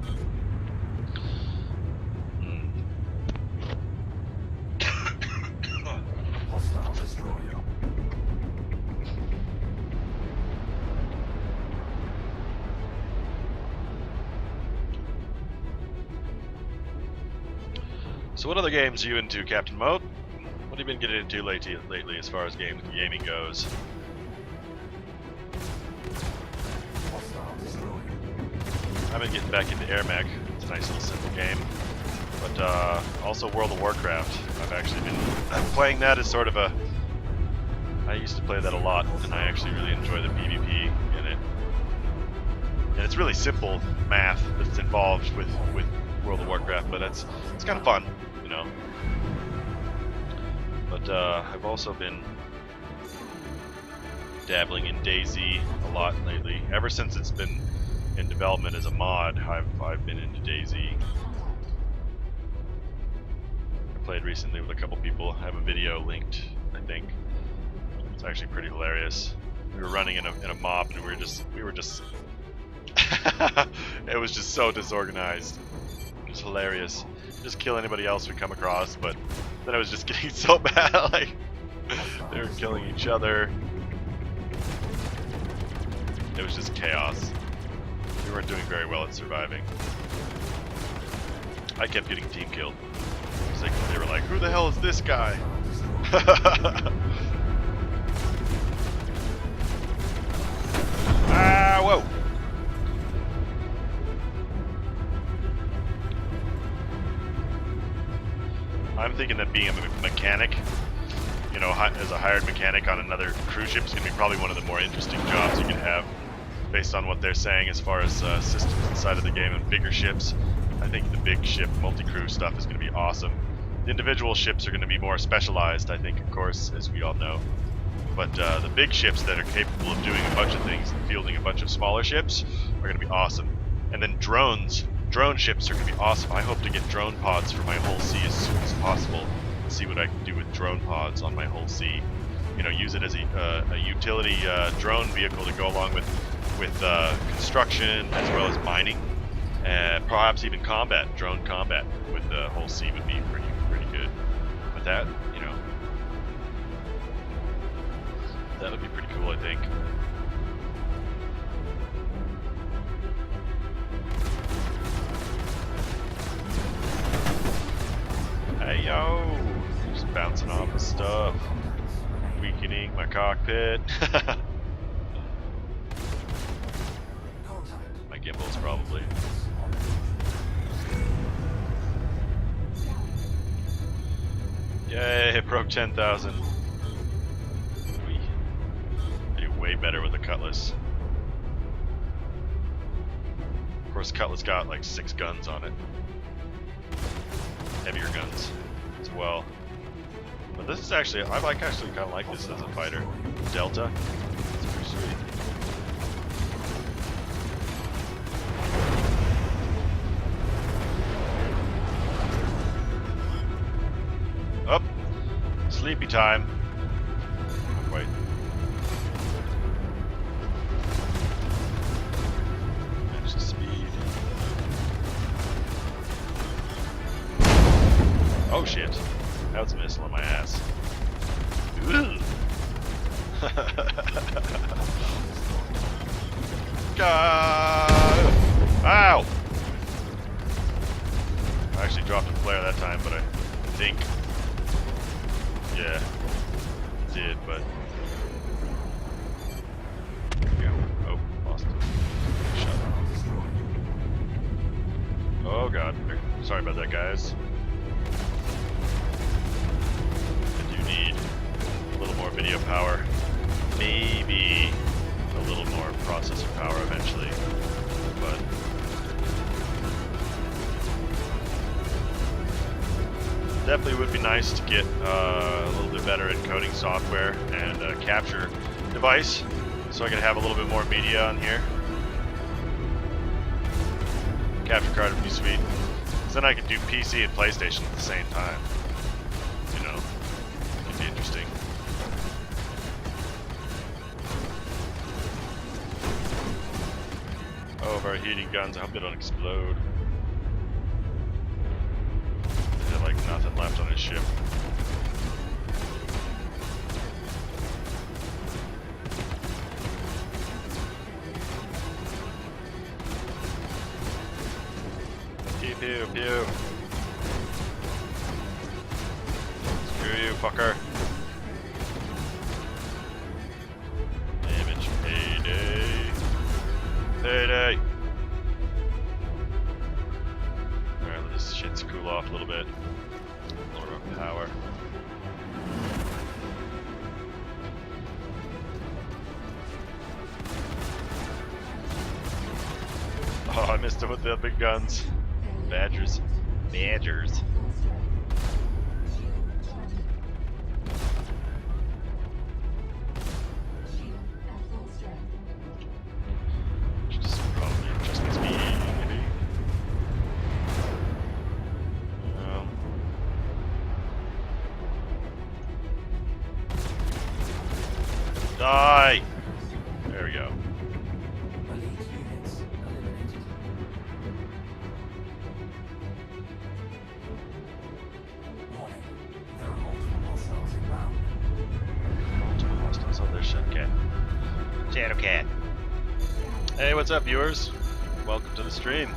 So what other games are you into, Captain Moat? What have you been getting into lately as far as gaming goes? I've been getting back into Air Mech. It's a nice little simple game. But also World of Warcraft. I'm playing that as sort of a... I used to play that a lot, and I actually really enjoy the PvP in it. And it's really simple math that's involved with World of Warcraft, but it's kind of fun, you know. But I've also been dabbling in DayZ a lot lately. Ever since it's been in development as a mod, I've been into DayZ. I played recently with a couple people. I have a video linked, I think. It's actually pretty hilarious. We were running in a mob, and we were just it was just so disorganized. It was hilarious. Just kill anybody else we come across, but then it was just getting so bad, like they were killing each other. It was just chaos. We weren't doing very well at surviving. I kept getting team killed. It was like, they were like, who the hell is this guy? Ah, whoa! I'm thinking that being a mechanic, you know, as a hired mechanic on another cruise ship is going to be probably one of the more interesting jobs you can have, based on what they're saying as far as systems inside of the game and bigger ships. I think the big ship multi-crew stuff is going to be awesome. The individual ships are going to be more specialized, I think, of course, as we all know. But the big ships that are capable of doing a bunch of things and fielding a bunch of smaller ships are going to be awesome. And then drones. Drone ships are going to be awesome. I hope to get drone pods for my whole sea as soon as possible. See what I can do with drone pods on my whole sea. You know, use it as a utility drone vehicle to go along with construction as well as mining, and perhaps even combat, drone combat with the whole sea would be pretty good. But that, you know, that would be pretty cool, I think. Hey yo, just bouncing off of stuff, weakening my cockpit. My gimbals probably. Yay, it broke 10,000. I do way better with the Cutlass. Of course, Cutlass got like 6 guns on it. Heavier guns as well. But this is actually, I actually kind of like this as a fighter. Delta. It's pretty sweet. Up. Sleepy time. Not quite. Manage the speed. Oh shit. That was a missile on my ass. Ow! I actually dropped a flare that time, but I think, yeah, it did, but yeah. Oh, lost it. Shut up. Oh god. Sorry about that, guys. I do need a little more video power. Maybe a little more processor power eventually, but definitely would be nice to get a little bit better encoding software and a capture device so I could have a little bit more media on here. Capture card would be sweet. So then I could do PC and PlayStation at the same time. You know, it could be interesting. Overheating guns, I hope they don't explode. They have like nothing left on his ship. Pew pew pew. Screw you, fucker. Damage payday. Payday. Alright, let this shit cool off a little bit. Lower our power. Oh, I missed it with the big guns. Badgers. Badgers. Just probably adjust my speed, maybe. Die! There we go. Multiple hostiles. Oh, there's Shadowcat. Shadowcat. Hey, what's up, viewers? Welcome to the stream.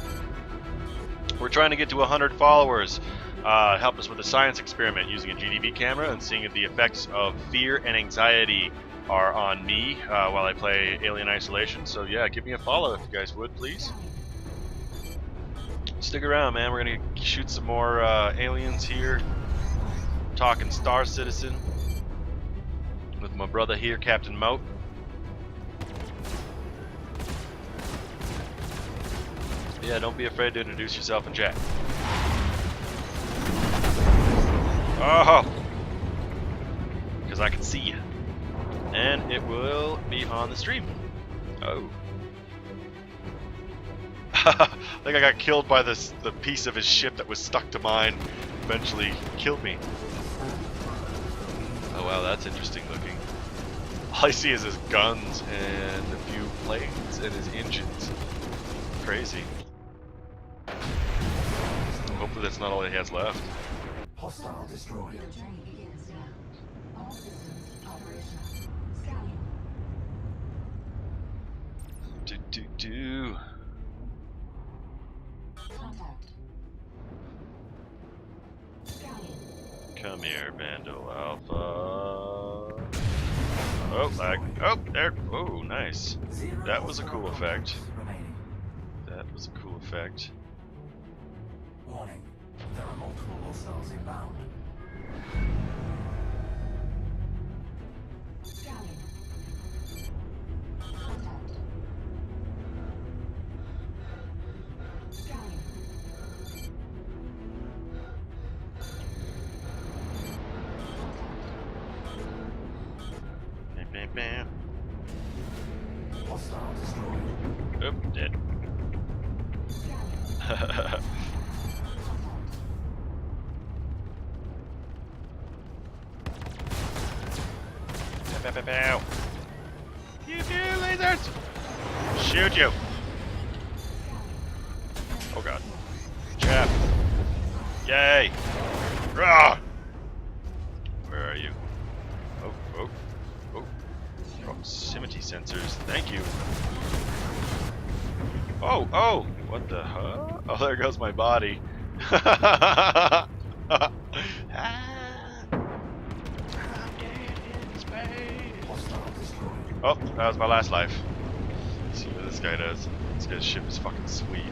We're trying to get to 100 followers. Help us with a science experiment using a GDB camera and seeing if the effects of fear and anxiety are on me while I play Alien Isolation. So yeah, give me a follow if you guys would, please. Stick around, man. We're gonna shoot some more aliens here. Talking Star Citizen with my brother here, Captain Moat. Yeah, don't be afraid to introduce yourself in chat. Oh! Because I can see you. And it will be on the stream. Oh. I think I got killed by the piece of his ship that was stuck to mine. Eventually killed me. Oh wow, that's interesting looking. All I see is his guns and a few planes and his engines. Crazy. Hopefully that's not all he has left. Hostile destroyed. Your journey begins now. All systems operational. Scanning. Do. Contact. Scanning. Come here, Bando Alpha. Oh, lag. Oh, there. Oh, nice. That was a cool effect. Remaining. That was a cool effect. Warning. There are multiple hostiles inbound. Scanning. Contact. Scanning. Bam, bam, bam. Hostile destroyed. Oh, dead. Scanning. Bow, bow, bow. Pew, pew, lasers! Shoot you! Oh god. Jab. Yay! Rah! Where are you? Oh, oh, oh. Proximity sensors. Thank you. Oh, oh! What the huh? Oh, there goes my body. Ah. Hostile destroyed. Oh, that was my last life. Let's see what this guy does. This guy's ship is fucking sweet.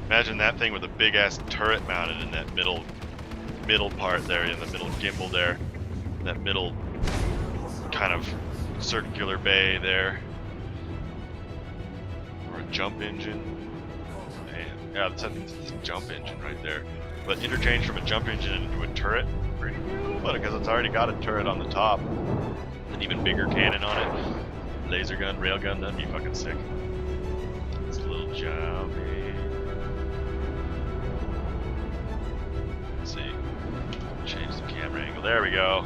Imagine that thing with a big ass turret mounted in that middle part there, in the middle gimbal there. That middle kind of circular bay there. Or a jump engine. Man, yeah, that's a jump engine right there. But interchange from a jump engine into a turret, pretty cool, but because it's already got a turret on the top. An even bigger cannon on it. Laser gun, rail gun, that'd be fucking sick. It's a little jumpy. Let's see. Change the camera angle. There we go.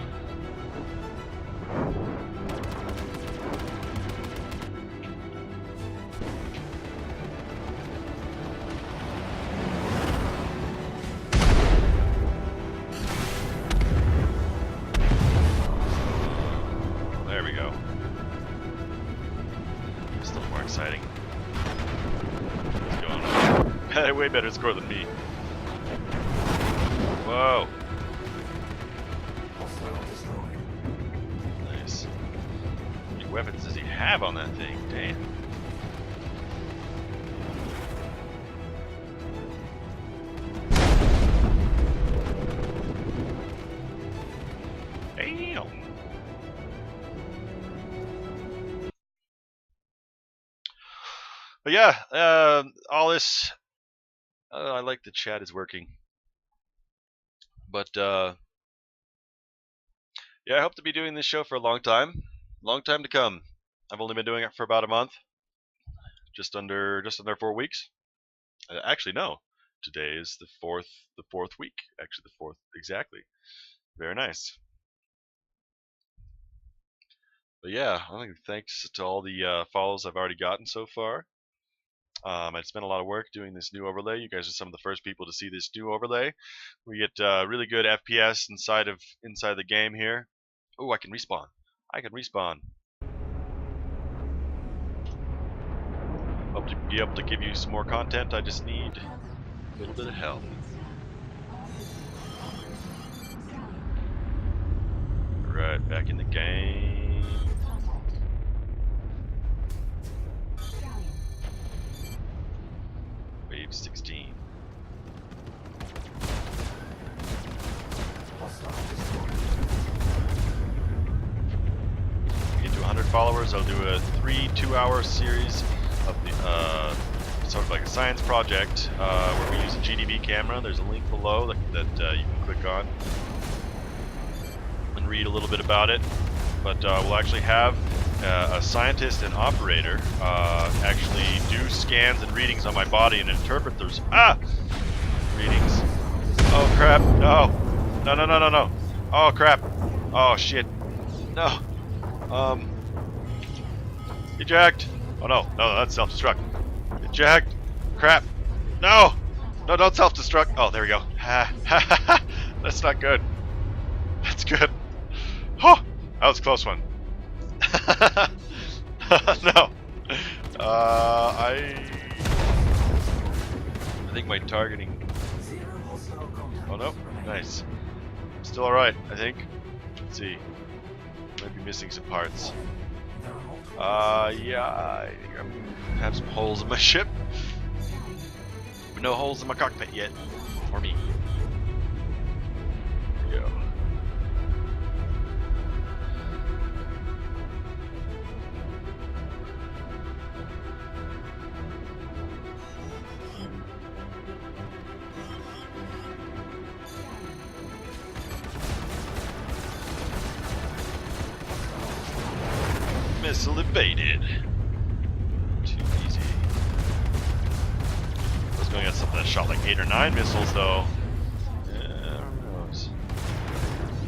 There we go. Still more exciting. What's going on? Had a way better score than me. Whoa. Hostile destroyed. Nice. How many weapons does he have on that thing? Damn. Damn. But yeah, all this. I like the chat is working. But yeah, I hope to be doing this show for a long time to come. I've only been doing it for about a month, just under 4 weeks. Actually, no, today is the fourth week. Actually, the fourth exactly. Very nice. But yeah, I think thanks to all the follows I've already gotten so far. I spent a lot of work doing this new overlay. You guys are some of the first people to see this new overlay. We get really good FPS inside the game here. Oh, I can respawn. Hope to be able to give you some more content. I just need a little bit of help. Right, back in the game. Wave 16. Hostile destroyed. Get to 100 followers, I'll do a 2-hour series of the sort of like a science project where we use a GDB camera. There's a link below that you can click on and read a little bit about it. But we'll actually have a scientist and operator actually do scans and readings on my body and interpret those readings. Oh crap! No! No! No! No! No! No! Oh crap! Oh shit! No! Eject! Oh no! No! That's self-destruct. Eject! Crap! No! No! Don't self-destruct! Oh, there we go. Ha! Ha! Ha! Ha! That's not good. That's good. Oh! That was a close one. No. I think my targeting. Oh no, nice. Still alright, I think. Let's see. Might be missing some parts. Yeah, I think I have some holes in my ship. But no holes in my cockpit yet. For me. There we go. Missile evaded. Too easy. I was going at something that shot like 8 or 9 missiles though. Yeah, who knows?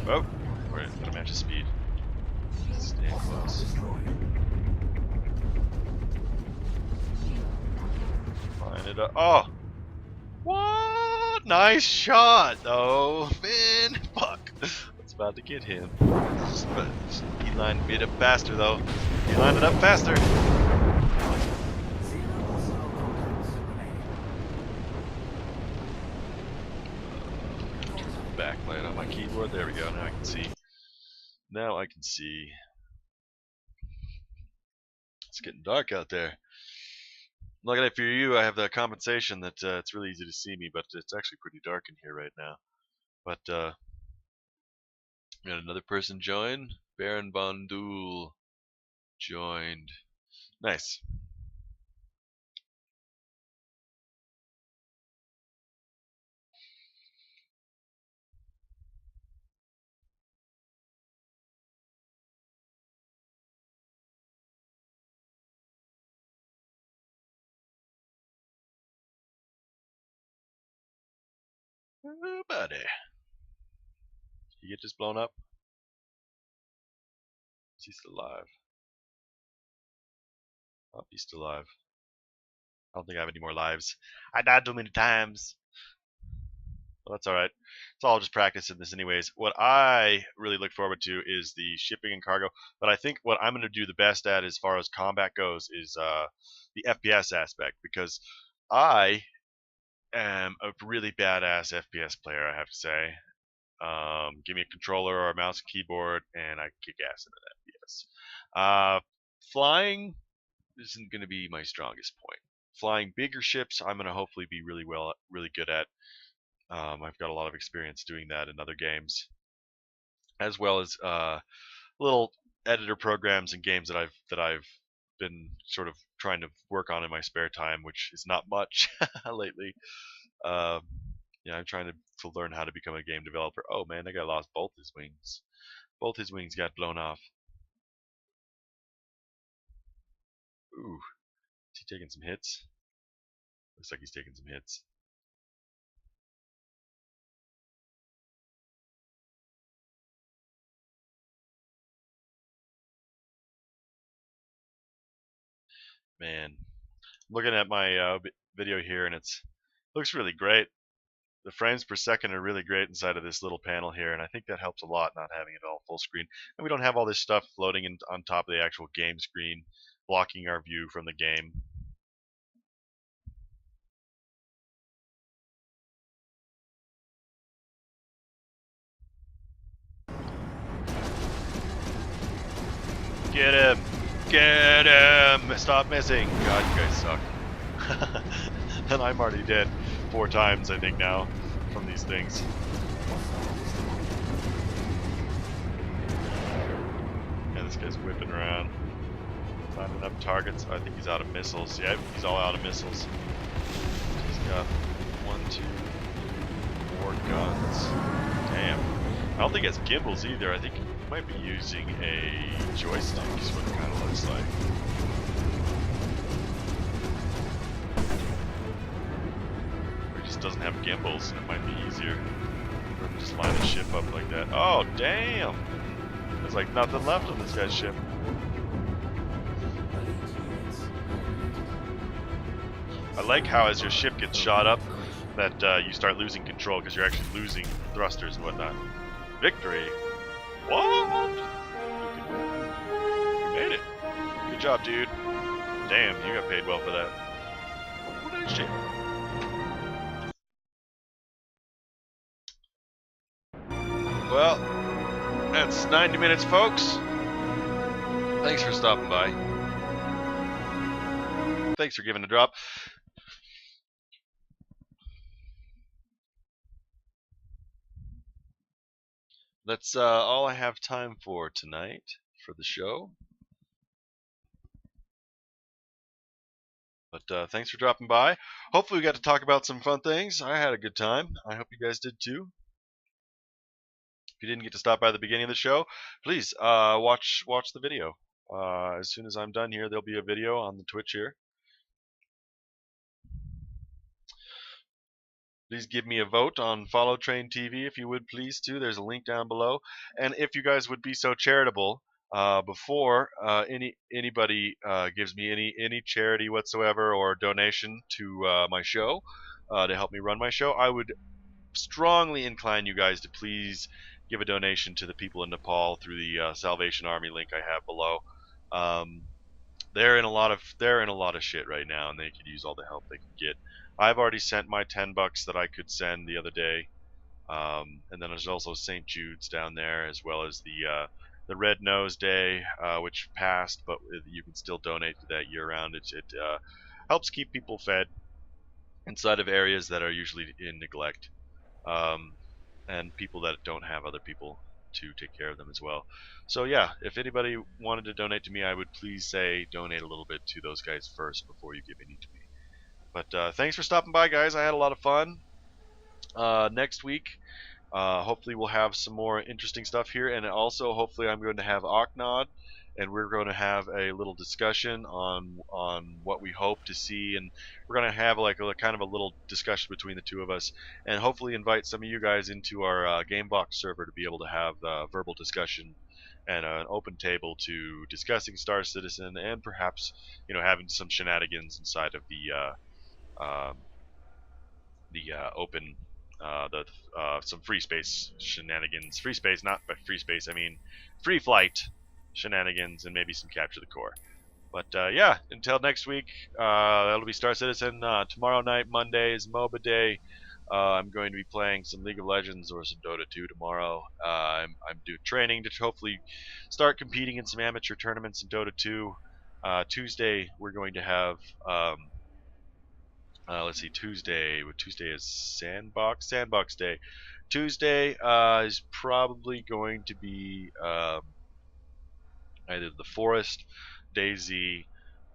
Oh, we're gonna match the speed. Stay close. Line it up. Oh! What? Nice shot though. Man, fuck. That's about to get him. He lined it up faster though. He lined it up faster. Backlight on my keyboard. There we go. Now I can see. Now I can see. It's getting dark out there. Luckily for you, I have the compensation that it's really easy to see me, but it's actually pretty dark in here right now. But we got another person join. Baron Bondul joined. Nice. Oh, buddy. Did he get just blown up? Is he still alive? Oh, he's still alive. I don't think I have any more lives. I died too many times. Well, that's alright. It's all just practice in this anyways. What I really look forward to is the shipping and cargo. But I think what I'm going to do the best at as far as combat goes is the FPS aspect. Because I am a really badass FPS player, I have to say. Give me a controller or a mouse and keyboard, and I can kick ass in an FPS. Flying isn't going to be my strongest point. Flying bigger ships, I'm going to hopefully be really good at. I've got a lot of experience doing that in other games, as well as little editor programs and games that I've been sort of trying to work on in my spare time, which is not much lately. Yeah, I'm trying to learn how to become a game developer. Oh man, that guy lost both his wings. Both his wings got blown off. Ooh, is he taking some hits? Looks like he's taking some hits. Man, looking at my video here, and looks really great. The frames per second are really great inside of this little panel here, and I think that helps a lot not having it all full screen. And we don't have all this stuff floating on top of the actual game screen, blocking our view from the game. Get him! Get him! Stop missing! God, you guys suck. And I'm already dead 4 times, I think, now from these things. Yeah, this guy's whipping around, finding up targets. I think he's out of missiles. Yeah, he's all out of missiles. He's got 1, 2, 4 guns. Damn. I don't think he has gimbals either. I think might be using a joystick, is what it kind of looks like. Or it just doesn't have gimbals, and it might be easier. Or just line the ship up like that. Oh, damn! There's like nothing left on this guy's ship. I like how as your ship gets shot up, that you start losing control because you're actually losing thrusters and whatnot. Victory! What? You made it. Good job, dude. Damn, you got paid well for that. What is shit? Well, that's 90 minutes, folks. Thanks for stopping by. Thanks for giving a drop. That's all I have time for tonight for the show. But thanks for dropping by. Hopefully we got to talk about some fun things. I had a good time. I hope you guys did too. If you didn't get to stop by the beginning of the show, please watch the video. As soon as I'm done here, there'll be a video on the Twitch here. Please give me a vote on Follow Train TV if you would please too. There's a link down below. And if you guys would be so charitable, before anybody gives me any charity whatsoever or donation to my show to help me run my show, I would strongly incline you guys to please give a donation to the people in Nepal through the Salvation Army link I have below. They're in a lot of shit right now, and they could use all the help they can get. I've already sent my $10 that I could send the other day, and then there's also St. Jude's down there, as well as the Red Nose Day, which passed, but you can still donate to that year-round. It helps keep people fed inside of areas that are usually in neglect, and people that don't have other people to take care of them as well. So yeah, if anybody wanted to donate to me, I would please say donate a little bit to those guys first before you give any to me. But thanks for stopping by, guys. I had a lot of fun. Next week, hopefully we'll have some more interesting stuff here, and also hopefully I'm going to have Oknod, and we're going to have a little discussion on what we hope to see, and we're going to have like a kind of a little discussion between the two of us, and hopefully invite some of you guys into our Gamebox server to be able to have verbal discussion and an open table to discussing Star Citizen, and perhaps having some shenanigans inside of the open some free space shenanigans. Free space, not by free space, I mean free flight shenanigans, and maybe some capture the core. But yeah, until next week, that'll be Star Citizen. Tomorrow night, Monday, is MOBA day. I'm going to be playing some League of Legends or some Dota 2 tomorrow. I'm doing training to hopefully start competing in some amateur tournaments in Dota 2. Tuesday, we're going to have let's see, Tuesday is Sandbox Day. Tuesday is probably going to be either The Forest, DayZ,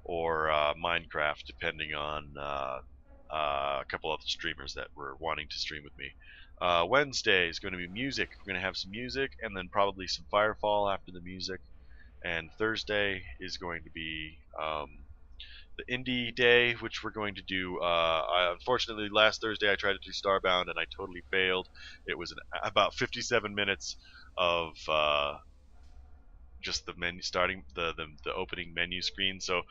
or Minecraft, depending on a couple of the streamers that were wanting to stream with me. Wednesday is going to be music. We're going to have some music, and then probably some Firefall after the music. And Thursday is going to be the indie day, which we're going to do. Unfortunately, last Thursday I tried to do Starbound and I totally failed. It was about 57 minutes of just the menu starting the opening menu screen. So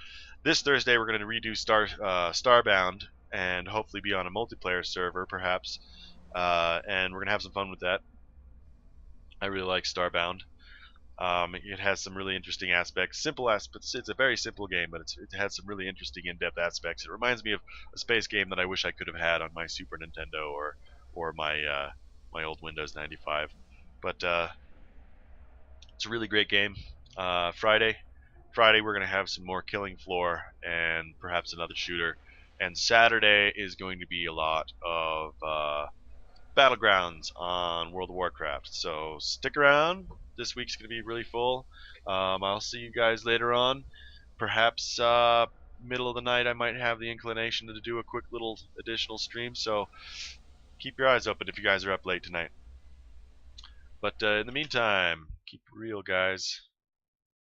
this Thursday we're going to redo Starbound and hopefully be on a multiplayer server perhaps, and we're going to have some fun with that. I really like Starbound. It has some really interesting aspects, simple aspects. It's a very simple game, but it has some really interesting in-depth aspects. It reminds me of a space game that I wish I could have had on my Super Nintendo or my my old Windows 95. But it's a really great game. Friday we're gonna have some more Killing Floor and perhaps another shooter. And Saturday is going to be a lot of Battlegrounds on World of Warcraft. So stick around. This week's going to be really full. I'll see you guys later on. Perhaps middle of the night I might have the inclination to do a quick little additional stream. So keep your eyes open if you guys are up late tonight. But in the meantime, keep Keep real, guys.